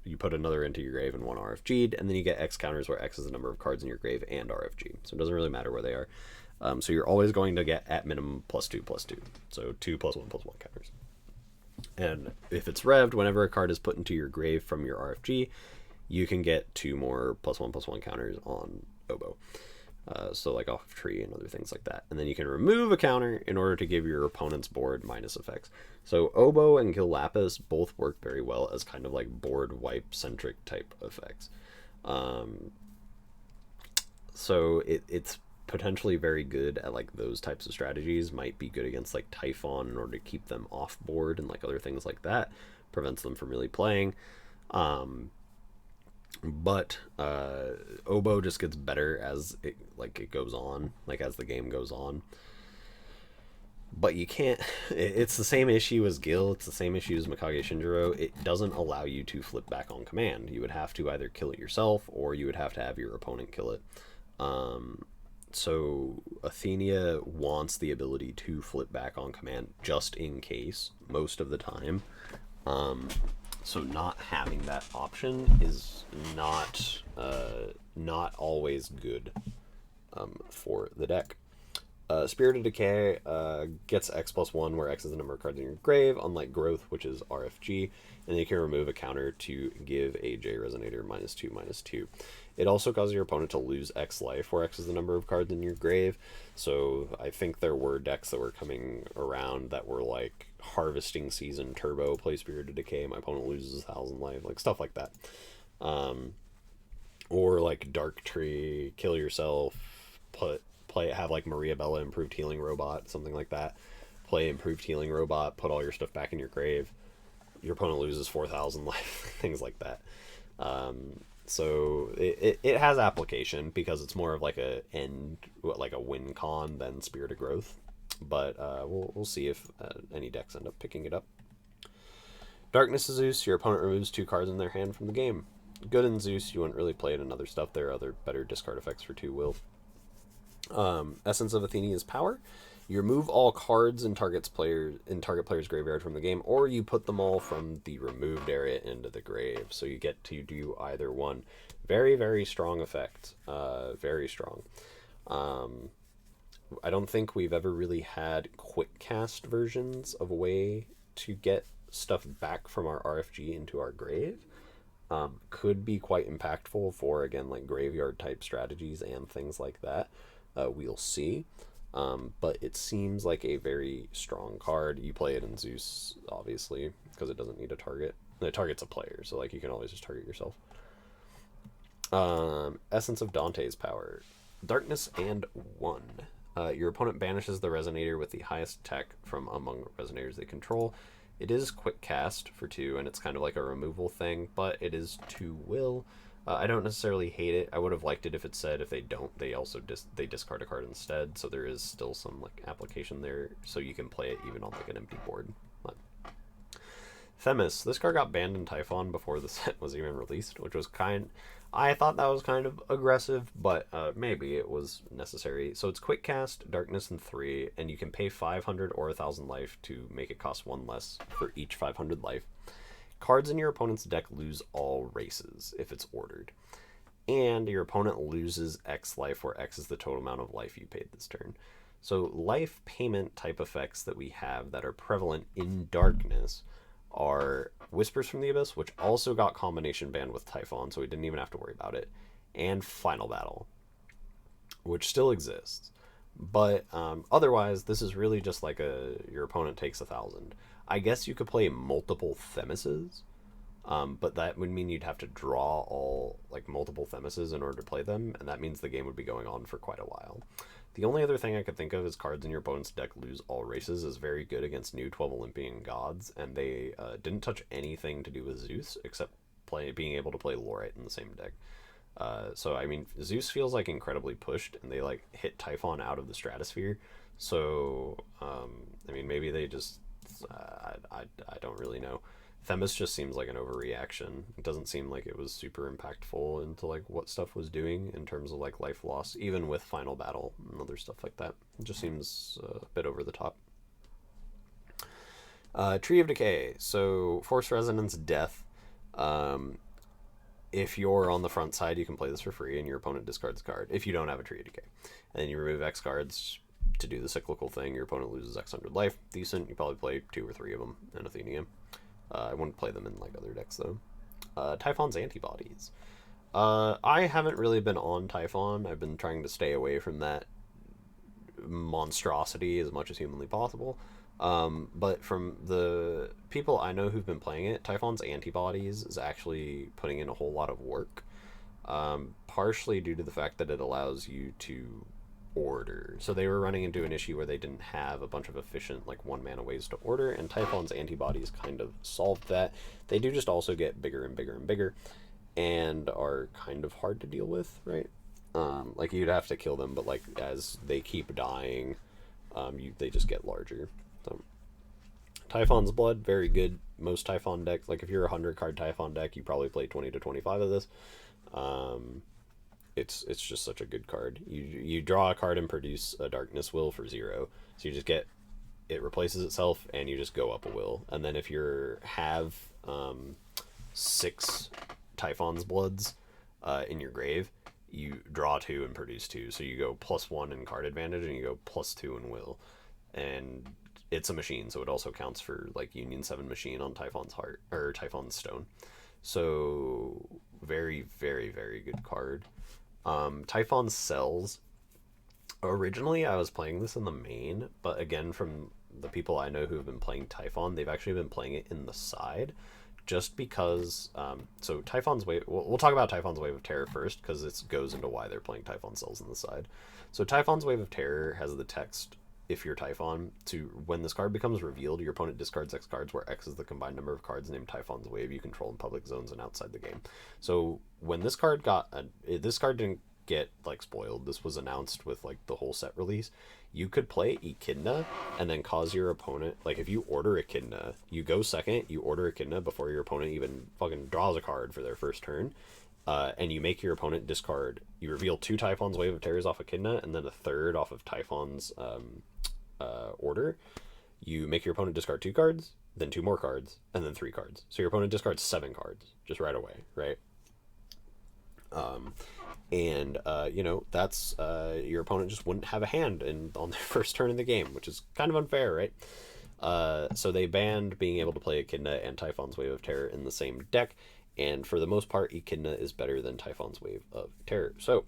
You put another into your grave and one RFG'd, and then you get X counters where X is the number of cards in your grave and RFG. So it doesn't really matter where they are. So you're always going to get at minimum +2/+2. So 2+1/+1 counters. And if it's revved, whenever a card is put into your grave from your RFG, you can get 2 more +1/+1 counters on oboe. So like off tree and other things like that. And then you can remove a counter in order to give your opponent's board minus effects. So oboe and Gil Lapis both work very well as kind of like board wipe centric type effects. So it's potentially very good at like those types of strategies. Might be good against like Typhon in order to keep them off board and like other things like that. Prevents them from really playing. But oboe just gets better as it goes on, like as the game goes on. But you can't. It's the same issue as Gil. It's the same issue as Mikage Shinjiro. It doesn't allow you to flip back on command. You would have to either kill it yourself, or you would have to have your opponent kill it. So Athena wants the ability to flip back on command just in case, most of the time. So not having that option is not always good for the deck. Spirited Decay gets X+1, where X is the number of cards in your grave, unlike Growth, which is RFG, and you can remove a counter to give a J Resonator -2/-2. It also causes your opponent to lose X life, where X is the number of cards in your grave. So I think there were decks that were coming around that were like Harvesting Season Turbo, play Spirited Decay, my opponent loses 1,000 life, like stuff like that. Or like Dark Tree, kill yourself, have like Maria Bella Improved Healing Robot, something like that. Play Improved Healing Robot, put all your stuff back in your grave. Your opponent loses 4,000 life, things like that. So it has application because it's more of like a win con than Spirit of Growth. But we'll see if any decks end up picking it up. Darkness of Zeus, your opponent removes 2 cards in their hand from the game. Good in Zeus, you wouldn't really play it in other stuff. There are other better discard effects for 2 will. Essence of Athena's Power, you remove all cards in target player's graveyard from the game, or you put them all from the removed area into the grave. So you get to do either one. Very, very strong effect. Very strong. I don't think we've ever really had quick cast versions of a way to get stuff back from our RFG into our grave. Could be quite impactful for, again, like graveyard type strategies and things like that. We'll see. But it seems like a very strong card. You play it in Zeus, obviously, because it doesn't need a target. It targets a player, so like you can always just target yourself. Essence of Dante's Power. Darkness and 1. Your opponent banishes the Resonator with the highest tech from among Resonators they control. It is quick cast for 2, and it's kind of like a removal thing, but it is 2 will. I don't necessarily hate it. I would have liked it if it said if they don't, they also they discard a card instead. So there is still some like application there, so you can play it even on like an empty board. But Themis, this card got banned in Typhon before the set was even released, which was I thought that was kind of aggressive, but maybe it was necessary. So it's quick cast, darkness, and 3, and you can pay 500 or 1,000 life to make it cost 1 less for each 500 life. Cards in your opponent's deck lose all races if it's ordered. And your opponent loses X life, where X is the total amount of life you paid this turn. So life payment type effects that we have that are prevalent in Darkness are Whispers from the Abyss, which also got combination banned with Typhon, so we didn't even have to worry about it, and Final Battle, which still exists. But otherwise, this is really just like your opponent takes 1,000. I guess you could play multiple Themises, but that would mean you'd have to draw all like multiple Themises in order to play them, and that means the game would be going on for quite a while. The only other thing I could think of is cards in your opponent's deck lose all races is very good against new 12 Olympian gods, and they didn't touch anything to do with Zeus except being able to play Lorite in the same deck. So I mean, Zeus feels like incredibly pushed, and they like hit Typhon out of the stratosphere. So I mean, maybe they just I don't really know. Themis just seems like an overreaction. It doesn't seem like it was super impactful into like what stuff was doing in terms of like life loss, even with Final Battle and other stuff like that. It just seems a bit over the top. Tree of Decay. So Force Resonance Death. If you're on the front side, you can play this for free, and your opponent discards a card if you don't have a Tree of Decay. And then you remove X cards to do the cyclical thing. Your opponent loses X 100 life. Decent. You probably play 2 or 3 of them in Athenian. I wouldn't play them in like other decks though. Typhon's Antibodies. I haven't really been on Typhon. I've been trying to stay away from that monstrosity as much as humanly possible. But from the people I know who've been playing it, Typhon's Antibodies is actually putting in a whole lot of work. Partially due to the fact that it allows you to order. So they were running into an issue where they didn't have a bunch of efficient, like, 1-mana ways to order, and Typhon's Antibodies kind of solved that. They do just also get bigger and bigger and bigger, and are kind of hard to deal with, right? Like, you'd have to kill them, but, like, as they keep dying, they just get larger. So, Typhon's Blood, very good. Most Typhon decks, like, if you're a 100-card Typhon deck, you probably play 20 to 25 of this. It's just such a good card. You draw a card and produce a Darkness Will for 0. So you just get, it replaces itself, and you just go up a will. And then if you have 6 Typhon's Bloods in your grave, you draw 2 and produce 2. So you go +1 in card advantage, and you go +2 in will. And it's a machine, so it also counts for, like, Union 7 machine on Typhon's Heart, or Typhon's Stone. So very, very, very good card. Typhon Cells. Originally, I was playing this in the main, but again, from the people I know who have been playing Typhon, they've actually been playing it in the side, just because, so Typhon's Wave, we'll talk about Typhon's Wave of Terror first, because it goes into why they're playing Typhon Cells in the side. So Typhon's Wave of Terror has the text, if you're Typhon, to when this card becomes revealed, your opponent discards X cards, where X is the combined number of cards named Typhon's Wave you control in public zones and outside the game. So when this card this card didn't get, like, spoiled. This was announced with, like, the whole set release. You could play Echidna and then cause your opponent, like, if you order Echidna, you go second, you order Echidna before your opponent even fucking draws a card for their first turn, and you make your opponent discard. You reveal 2 Typhon's Wave of Terrors off Echidna, and then a third off of Typhon's order. You make your opponent discard 2 cards, then 2 more cards, and then 3 cards. So your opponent discards 7 cards just right away, right? You know, that's your opponent just wouldn't have a hand on their first turn in the game, which is kind of unfair, right? So they banned being able to play Echidna and Typhon's Wave of Terror in the same deck, and for the most part, Echidna is better than Typhon's Wave of Terror. So,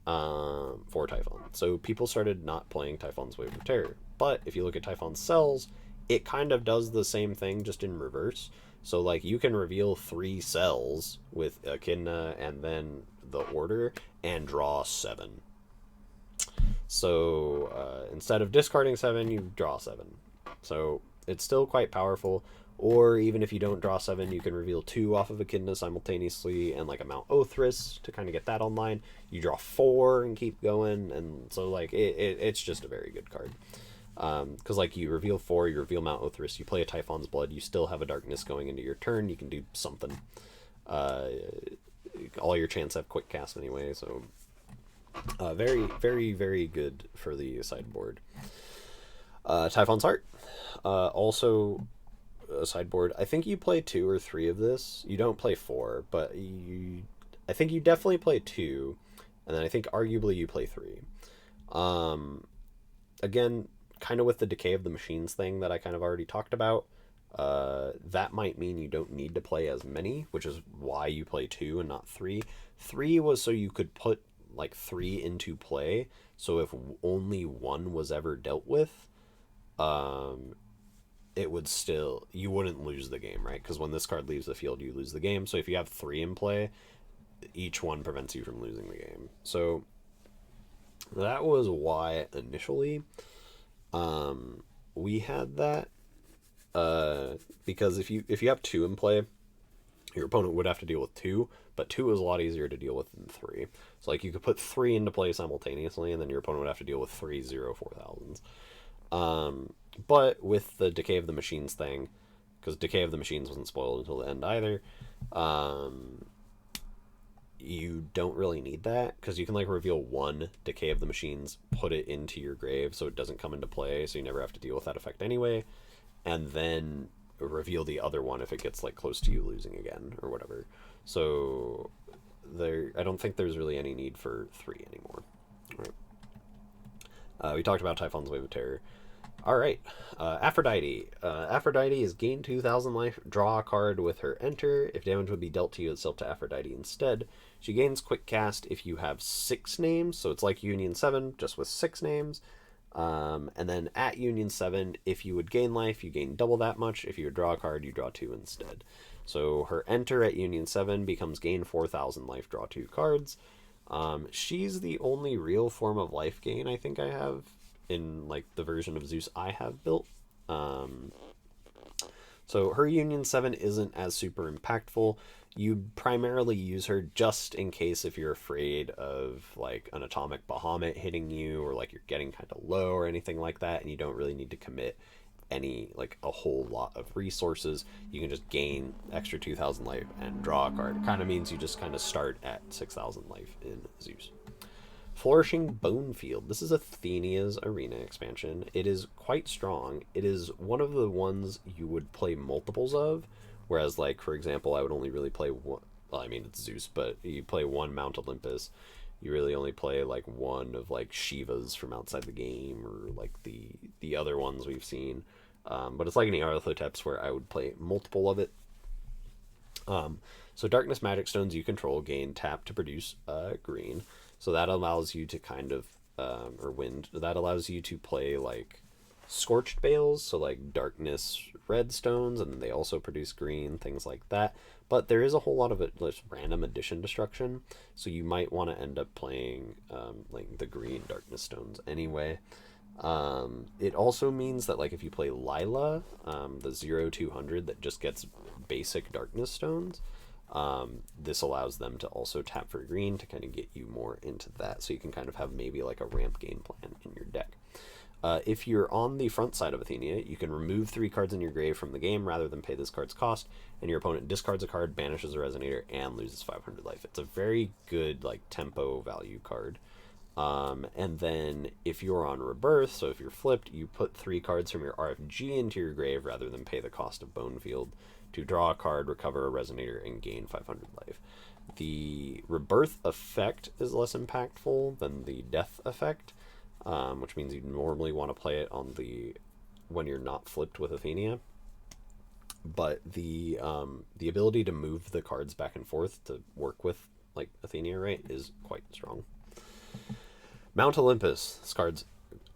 for Typhon. So people started not playing Typhon's Wave of Terror. But if you look at Typhon Cells, it kind of does the same thing, just in reverse. So, like, you can reveal 3 cells with Echidna and then the order and draw 7. So, instead of discarding 7, you draw 7. So, it's still quite powerful. Or even if you don't draw 7, you can reveal 2 off of Echidna simultaneously and, like, a Mount Othris to kind of get that online. You draw 4 and keep going. And so, like, it's just a very good card. Because, like, you reveal 4, you reveal Mount Othris, you play a Typhon's Blood, you still have a Darkness going into your turn, you can do something. All your chants have quick cast anyway, so very, very, very good for the sideboard. Typhon's Heart, also a sideboard. I think you play 2 or 3 of this. You don't play 4, but I think you definitely play 2, and then I think arguably you play 3. Again, kind of with the Decay of the Machines thing that I kind of already talked about, that might mean you don't need to play as many, which is why you play 2 and not 3. 3 was so you could put, like, 3 into play, so if only 1 was ever dealt with, it would still, you wouldn't lose the game, right? Because when this card leaves the field, you lose the game. So if you have 3 in play, each one prevents you from losing the game. So that was why initially we had that, because if you have 2 in play, your opponent would have to deal with 2, but 2 is a lot easier to deal with than 3. So, like, you could put 3 into play simultaneously, and then your opponent would have to deal with 3 0/4000s. But with the Decay of the Machines thing, because Decay of the Machines wasn't spoiled until the end either, you don't really need that, because you can, like, reveal 1 Decay of the Machines, put it into your grave so it doesn't come into play, so you never have to deal with that effect anyway. and then reveal the other one if it gets like close to you losing again or whatever. So I don't think there's really any need for 3 anymore. All right. We talked about Typhon's Wave of Terror. All right, Aphrodite. Aphrodite is gain 2,000 life, draw a card with her enter. If damage would be dealt to you itself to Aphrodite instead. She gains quick cast if you have 6 names, so it's like Union 7, just with 6 names. And then at Union 7, if you would gain life, you gain double that much. If you would draw a card, you draw 2 instead. So her enter at Union 7 becomes gain 4,000 life, draw 2 cards. She's the only real form of life gain I think I have in like the version of Zeus I have built. So her Union 7 isn't as super impactful. You primarily use her just in case if you're afraid of like an atomic Bahamut hitting you, or like you're getting kind of low or anything like that, and you don't really need to commit any like a whole lot of resources. You can just gain extra 2,000 life and draw a card. It kind of means you just kind of start at 6,000 life in Zeus. Flourishing Bone Field. This is Athena's arena expansion. It is quite strong. It is one of the ones you would play multiples of, whereas like for example I would only really play one. Well, I mean it's Zeus, but you play one Mount Olympus. You really only play like one of like Shivas from outside the game, or like the other ones we've seen. But it's like any Artheteps where I would play multiple of it. So Darkness Magic Stones you control gain tap to produce green. So that allows you to kind of, or wind, that allows you to play like Scorched Bales, so like Darkness Red Stones, and they also produce green, things like that. But there is a whole lot of it, like random addition destruction, so you might want to end up playing like the green Darkness Stones anyway. It also means that like if you play Lila, the 0-200 that just gets basic Darkness Stones, this allows them to also tap for green to kind of get you more into that, so you can kind of have maybe like a ramp game plan in your deck. If you're on the front side of Athena, you can remove 3 cards in your grave from the game rather than pay this card's cost, and your opponent discards a card, banishes a Resonator, and loses 500 life. It's a very good like tempo value card. And then if you're on Rebirth, so if you're flipped, you put 3 cards from your RFG into your grave rather than pay the cost of Bone Field to draw a card, recover a Resonator, and gain 500 life. The Rebirth effect is less impactful than the Death effect, which means you normally want to play it on when you're not flipped with Athena. But the ability to move the cards back and forth to work with like Athena, right, is quite strong. Mount Olympus. This card's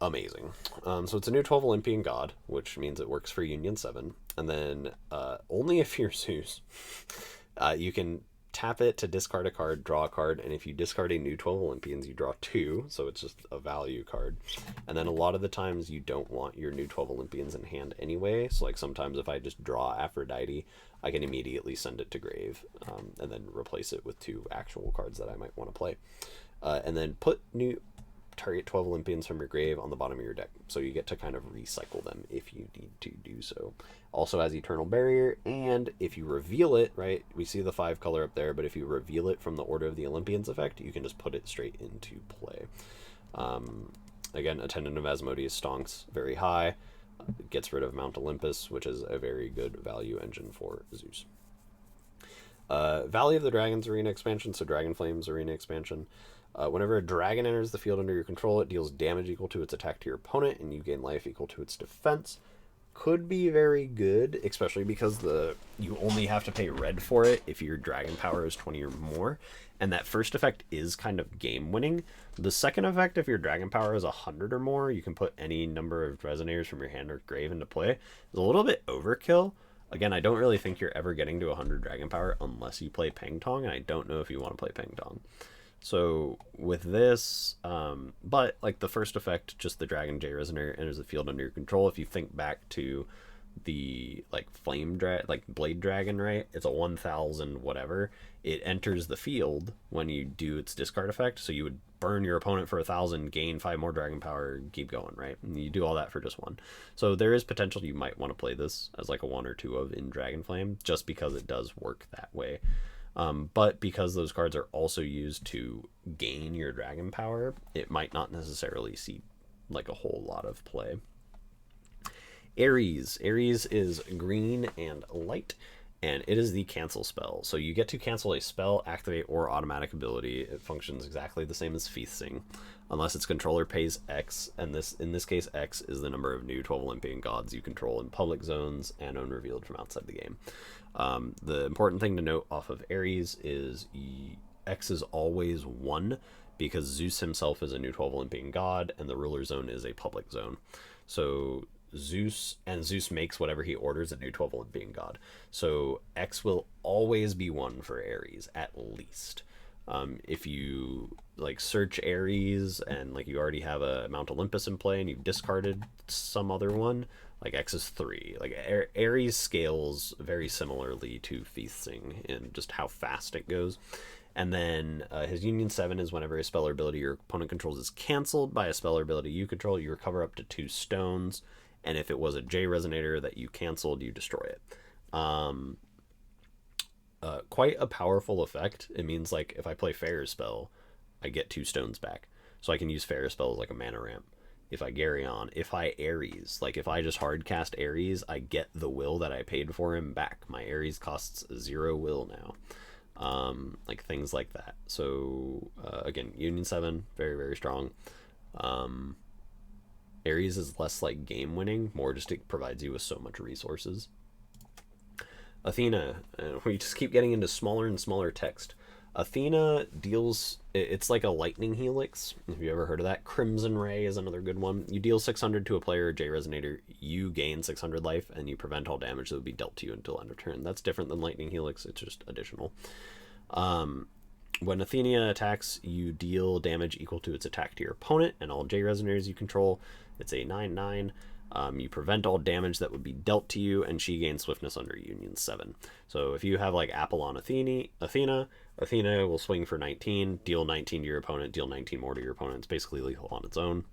amazing. So it's a new 12 Olympian god, which means it works for Union 7. And then only if you're Zeus, you can tap it to discard a card, draw a card, and if you discard a new 12 Olympians, you draw 2, so it's just a value card. And then a lot of the times you don't want your new 12 Olympians in hand anyway, so like sometimes if I just draw Aphrodite, I can immediately send it to grave, and then replace it with 2 actual cards that I might want to play. And then put new target 12 Olympians from your grave on the bottom of your deck, so you get to kind of recycle them if you need to do so. Also has Eternal Barrier, and if you reveal it, right, we see the 5 color up there, but if you reveal it from the Order of the Olympians effect, you can just put it straight into play. Again, Attendant of Asmodeus stonks very high, gets rid of Mount Olympus, which is a very good value engine for Zeus. Valley of the Dragons arena expansion, so Dragonflames arena expansion. Whenever a dragon enters the field under your control, it deals damage equal to its attack to your opponent, and you gain life equal to its defense. Could be very good, especially because you only have to pay red for it if your dragon power is 20 or more, and that first effect is kind of game winning. The second effect, if your dragon power is 100 or more, you can put any number of Resonators from your hand or grave into play. It's a little bit overkill. Again, I don't really think you're ever getting to 100 dragon power unless you play Peng Tong, and I don't know if you want to play Peng Tong. So with this, but like the first effect, just the Dragon J Resonator enters the field under your control. If you think back to the like Blade Dragon, right? It's a 1,000 whatever. It enters the field when you do its discard effect. So you would burn your opponent for 1,000, gain 5 more dragon power, keep going, right? And you do all that for just 1. So there is potential you might want to play this as like a 1 or 2 of in Dragonflame, just because it does work that way. But because those cards are also used to gain your dragon power, it might not necessarily see like a whole lot of play. Aries. Aries is green and light, and it is the cancel spell. So you get to cancel a spell, activate, or automatic ability. It functions exactly the same as Feasting, unless its controller pays X, and in this case, X is the number of new 12 Olympian gods you control in public zones and unrevealed from outside the game. The important thing to note off of Aries is X is always 1, because Zeus himself is a new 12 Olympian god, and the ruler zone is a public zone. So Zeus makes whatever he orders a new 12 Olympian god. So X will always be 1 for Aries, at least. If you like search Aries and like you already have a Mount Olympus in play and you've discarded some other one, like X is 3. Like Aries scales very similarly to Feasting in just how fast it goes. And then his Union 7 is whenever a spell or ability your opponent controls is canceled by a spell or ability you control, you recover up to 2 stones. And if it was a J resonator that you canceled, you destroy it. Quite a powerful effect. It means like if I play Fair's spell, I get 2 stones back. So I can use Fair's spell as like a mana ramp. If I Gary on, if I Aries, like if I just hard cast Aries, I get the will that I paid for him back. My Aries costs 0 will now. Like things like that. So again, Union 7, very, very strong. Aries is less like game winning, more just it provides you with so much resources. Athena, we just keep getting into smaller and smaller text. Athena deals, it's like a lightning helix, if you ever heard of that. Crimson Ray is another good one. You deal 600 to a player, J resonator, you gain 600 life, and you prevent all damage that would be dealt to you until end of turn. That's different than lightning helix, it's just additional. When Athena attacks, you deal damage equal to its attack to your opponent and all J resonators you control. It's a 9/9. You prevent all damage that would be dealt to you, and she gains swiftness under Union 7. So if you have like Apollon Athena will swing for 19, deal 19 to your opponent, deal 19 more to your opponent. It's basically lethal on its own.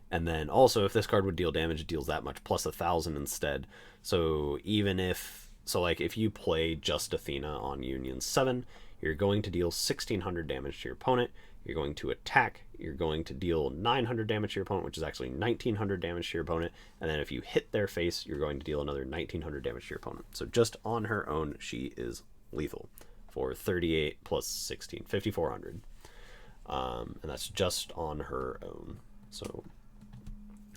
And then also, if this card would deal damage, it deals that much plus 1,000 instead. So even if, like if you play just Athena on Union 7, you're going to deal 1,600 damage to your opponent. You're going to attack. You're going to deal 900 damage to your opponent, which is actually 1,900 damage to your opponent. And then if you hit their face, you're going to deal another 1,900 damage to your opponent. So just on her own, she is lethal for 38 plus 16, 5,400. And that's just on her own. So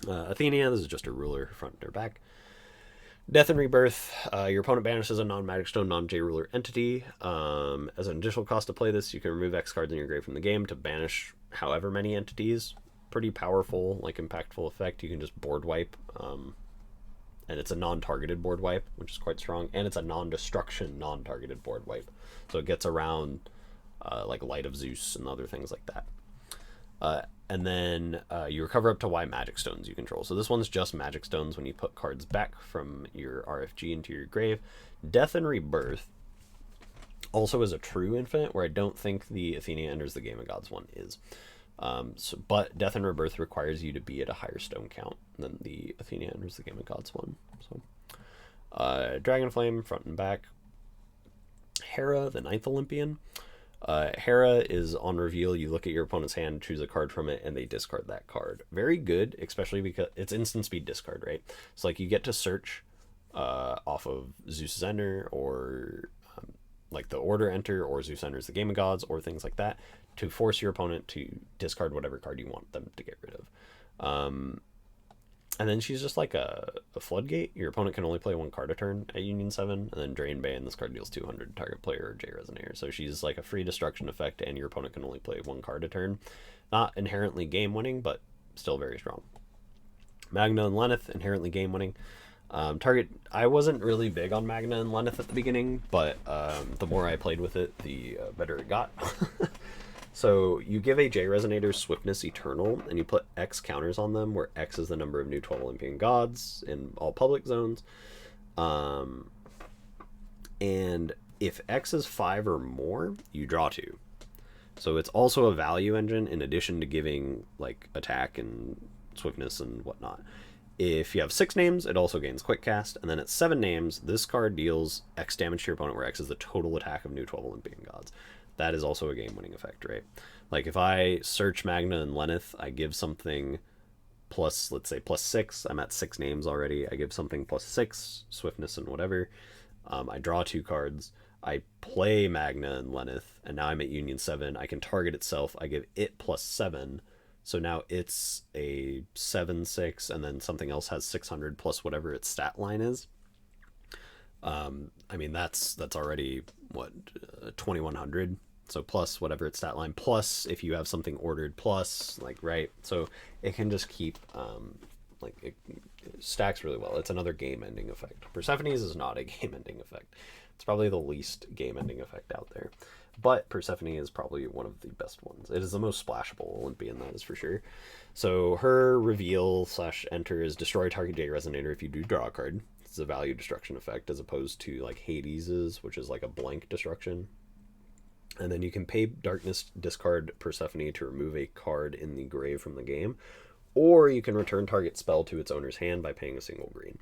Athena, this is just a ruler, front and her back. Death and Rebirth, your opponent banishes a non-magic stone, non-J ruler entity. As an additional cost to play this, you can remove X cards in your grave from the game to banish however many entities. Pretty powerful, like impactful effect. You can just board wipe, and it's a non-targeted board wipe, which is quite strong, and it's a non-destruction, non-targeted board wipe. So it gets around like Light of Zeus and other things like that. And then you recover up to Y magic stones you control. So this one's just magic stones when you put cards back from your RFG into your grave. Death and Rebirth also is a true infinite, where I don't think the Athena enters the Game of Gods one is. But Death and Rebirth requires you to be at a higher stone count than the Athena enters the Game of Gods one. So Dragonflame, front and back. Hera, the 9th Olympian. Hera is on reveal. You look at your opponent's hand, choose a card from it, and they discard that card. Very good, especially because it's instant speed discard, right? So like you get to search off of Zeus's Enter, or like the Order Enter, or Zeus enters the Game of Gods, or things like that, to force your opponent to discard whatever card you want them to get rid of. And then she's just like a floodgate. Your opponent can only play 1 card a turn at Union 7, and then Drain Bay, and this card deals 200 target player or J resonator. So she's like a free destruction effect, and your opponent can only play 1 card a turn. Not inherently game winning, but still very strong. Magna and Lenneth, inherently game winning. I wasn't really big on Magna and Lenneth at the beginning, but the more I played with it, the better it got. So you give a J resonator Swiftness Eternal, and you put X counters on them, where X is the number of new 12 Olympian gods in all public zones. And if X is 5 or more, you draw 2. So it's also a value engine in addition to giving like attack and swiftness and whatnot. If you have 6 names, it also gains Quick Cast, and then at 7 names, this card deals X damage to your opponent, where X is the total attack of new 12 Olympian gods. That is also a game-winning effect, right? Like if I search Magna and Lenneth, I give something plus, let's say, +6. I'm at 6 names already. I give something +6, swiftness and whatever. I draw 2 cards. I play Magna and Lenneth, and now I'm at Union 7. I can target itself. I give it +7. So now it's a 7/6, and then something else has 600 plus whatever its stat line is. I mean, that's already, what, 2100. So plus whatever its stat line, plus if you have something ordered, plus, like, right? So it can just keep, like, it stacks really well. It's another game-ending effect. Persephone's is not a game-ending effect. It's probably the least game-ending effect out there. But Persephone is probably one of the best ones. It is the most splashable Olympian, that is for sure. So her reveal/enter is destroy target J resonator if you do draw a card. It's a value destruction effect as opposed to like Hades's, which is like a blank destruction. And then you can pay Darkness, discard Persephone to remove a card in the grave from the game, or you can return target spell to its owner's hand by paying a single green.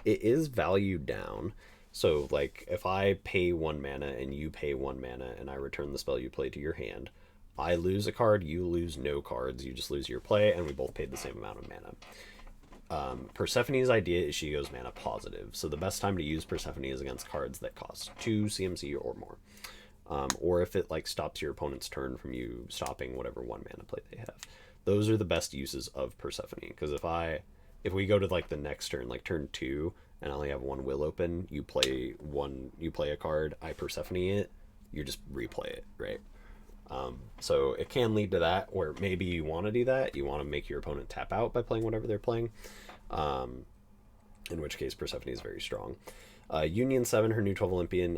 It is valued down, so like if I pay 1 mana and you pay 1 mana and I return the spell you play to your hand, I lose a card, you lose no cards, you just lose your play, and we both paid the same amount of mana. Persephone's idea is she goes mana positive, so the best time to use Persephone is against cards that cost 2 CMC or more. Or if it like stops your opponent's turn from you stopping whatever 1 mana play they have. Those are the best uses of Persephone, because if we go to like the next turn, like turn 2, and I only have 1 will open, you play a card, I Persephone it, you just replay it, right? So it can lead to that, where maybe you want to do that, you want to make your opponent tap out by playing whatever they're playing, in which case Persephone is very strong. Union 7, her new 12 Olympian,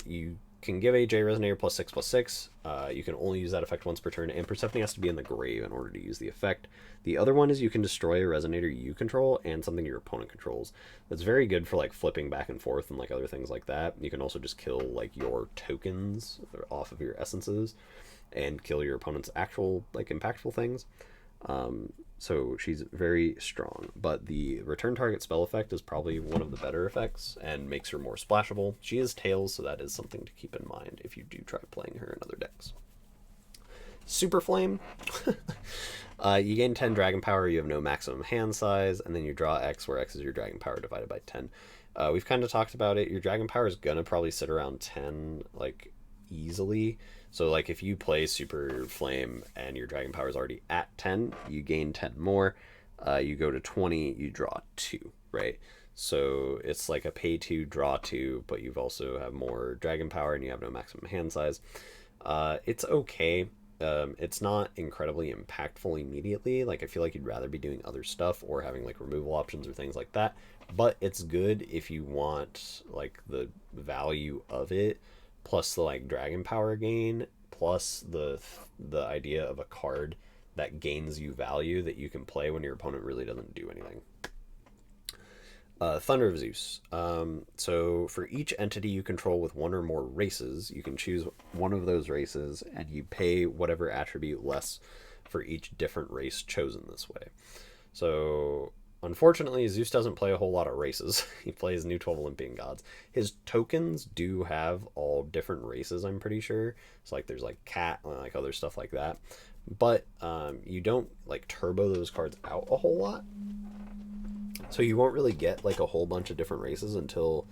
you can give a J Resonator +6/+6. You can only use that effect once per turn, and Persephone has to be in the grave in order to use the effect. The other one is you can destroy a Resonator you control and something your opponent controls. That's very good for like flipping back and forth and like other things like that. You can also just kill like your tokens off of your essences and kill your opponent's actual like impactful things. So she's very strong, but the return target spell effect is probably one of the better effects and makes her more splashable. She is Tails, so that is something to keep in mind if you do try playing her in other decks. Super Flame. You gain 10 dragon power, you have no maximum hand size, and then you draw X, where X is your dragon power divided by 10. We've kind of talked about it. Your dragon power is gonna probably sit around 10, like, easily. So like if you play Super Flame and your dragon power is already at 10, you gain 10 more. You go to 20, you draw 2, right? So it's like a pay 2, draw 2, but you've also have more dragon power and you have no maximum hand size. It's okay. It's not incredibly impactful immediately. Like I feel like you'd rather be doing other stuff or having like removal options or things like that. But it's good if you want like the value of it, plus the like dragon power gain, plus the idea of a card that gains you value that you can play when your opponent really doesn't do anything. Thunder of Zeus. So for each entity you control with 1 or more races, you can choose one of those races and you pay whatever attribute less for each different race chosen this way. So unfortunately, Zeus doesn't play a whole lot of races. He plays new 12 Olympian gods. His tokens do have all different races, I'm pretty sure. So like there's like cat and like other stuff like that. But you don't like turbo those cards out a whole lot. So you won't really get like a whole bunch of different races until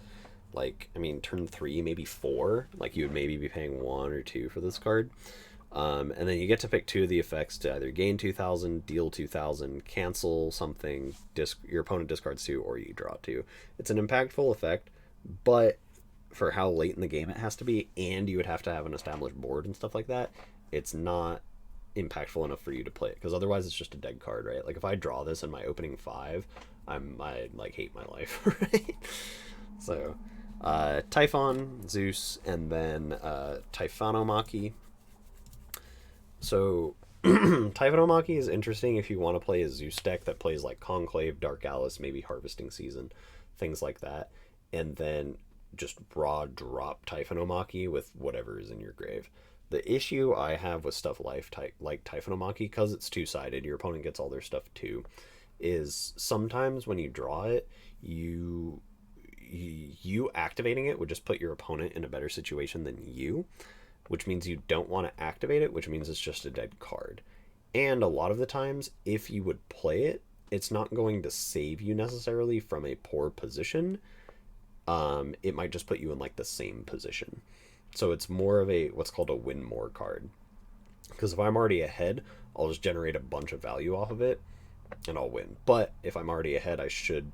like, I mean, turn 3, maybe 4. Like you would maybe be paying 1 or 2 for this card. And then you get to pick 2 of the effects to either gain 2,000, deal 2,000, cancel something, your opponent discards 2, or you draw 2. It's an impactful effect, but for how late in the game it has to be, and you would have to have an established board and stuff like that, it's not impactful enough for you to play it, because otherwise it's just a dead card, right? Like if I draw this in my opening 5, I like hate my life, right? So Typhon, Zeus, and then Typhonomachy. So Typhonomachy is interesting if you want to play a Zeus deck that plays like Conclave, Dark Alice, maybe Harvesting Season, things like that, and then just raw drop Typhonomachy with whatever is in your grave. The issue I have with stuff like Typhonomachy, because it's two-sided, your opponent gets all their stuff too, is sometimes when you draw it, you activating it would just put your opponent in a better situation than you, which means you don't want to activate it, which means it's just a dead card. And a lot of the times, if you would play it, it's not going to save you necessarily from a poor position. It might just put you in like the same position. So it's more of a what's called a win more card. Because if I'm already ahead, I'll just generate a bunch of value off of it and I'll win. But if I'm already ahead, I should,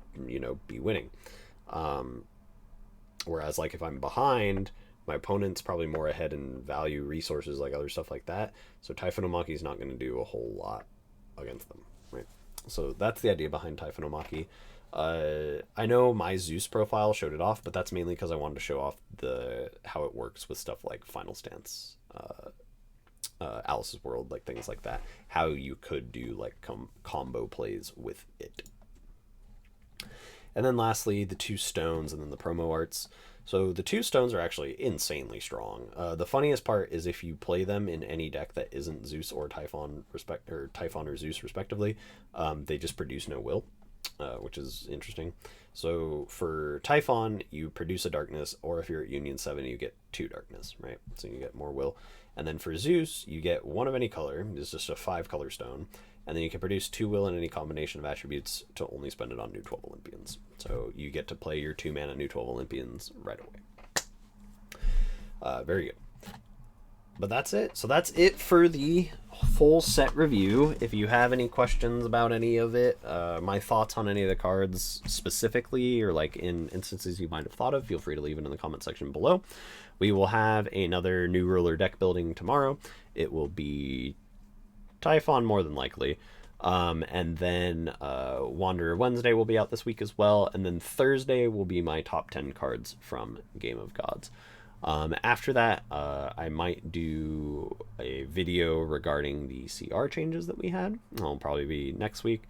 be winning. Whereas like if I'm behind, my opponent's probably more ahead in value, resources, like other stuff like that. So Typhonomachy is not going to do a whole lot against them, right? So that's the idea behind Typhonomachy. I know my Zeus profile showed it off, but that's mainly because I wanted to show off how it works with stuff like Final Stance, Alice's World, like things like that. How you could do like combo plays with it. And then lastly, the 2 stones and then the promo arts. So the 2 stones are actually insanely strong. The funniest part is if you play them in any deck that isn't Zeus or Typhon, Typhon or Zeus respectively, they just produce no will, which is interesting. So for Typhon, you produce a darkness, or if you're at Union 7, you get 2 darkness, right? So you get more will. And then for Zeus, you get 1 of any color. It's just a 5-color stone. And then you can produce 2 will in any combination of attributes to only spend it on new 12 Olympians. So you get to play your 2-mana new 12 Olympians right away. Very good. But that's it. So that's it for the full set review. If you have any questions about any of it, my thoughts on any of the cards specifically, or like in instances you might have thought of, feel free to leave it in the comment section below. We will have another new ruler deck building tomorrow. It will be Typhon more than likely. And then Wanderer Wednesday will be out this week as well. And then Thursday will be my top 10 cards from Game of Gods. After that, I might do a video regarding the CR changes that we had. It'll probably be next week.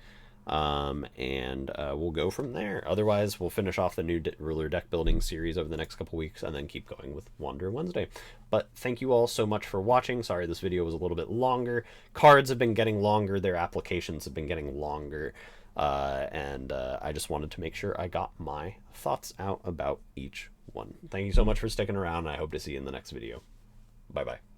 And we'll go from there. Otherwise, we'll finish off the new ruler deck building series over the next couple weeks and then keep going with Wanderer Wednesday. But thank you all so much for watching. Sorry this video was a little bit longer. Cards have been getting longer. Their applications have been getting longer. And I just wanted to make sure I got my thoughts out about each one. Thank you so much for sticking around. I hope to see you in the next video. Bye-bye.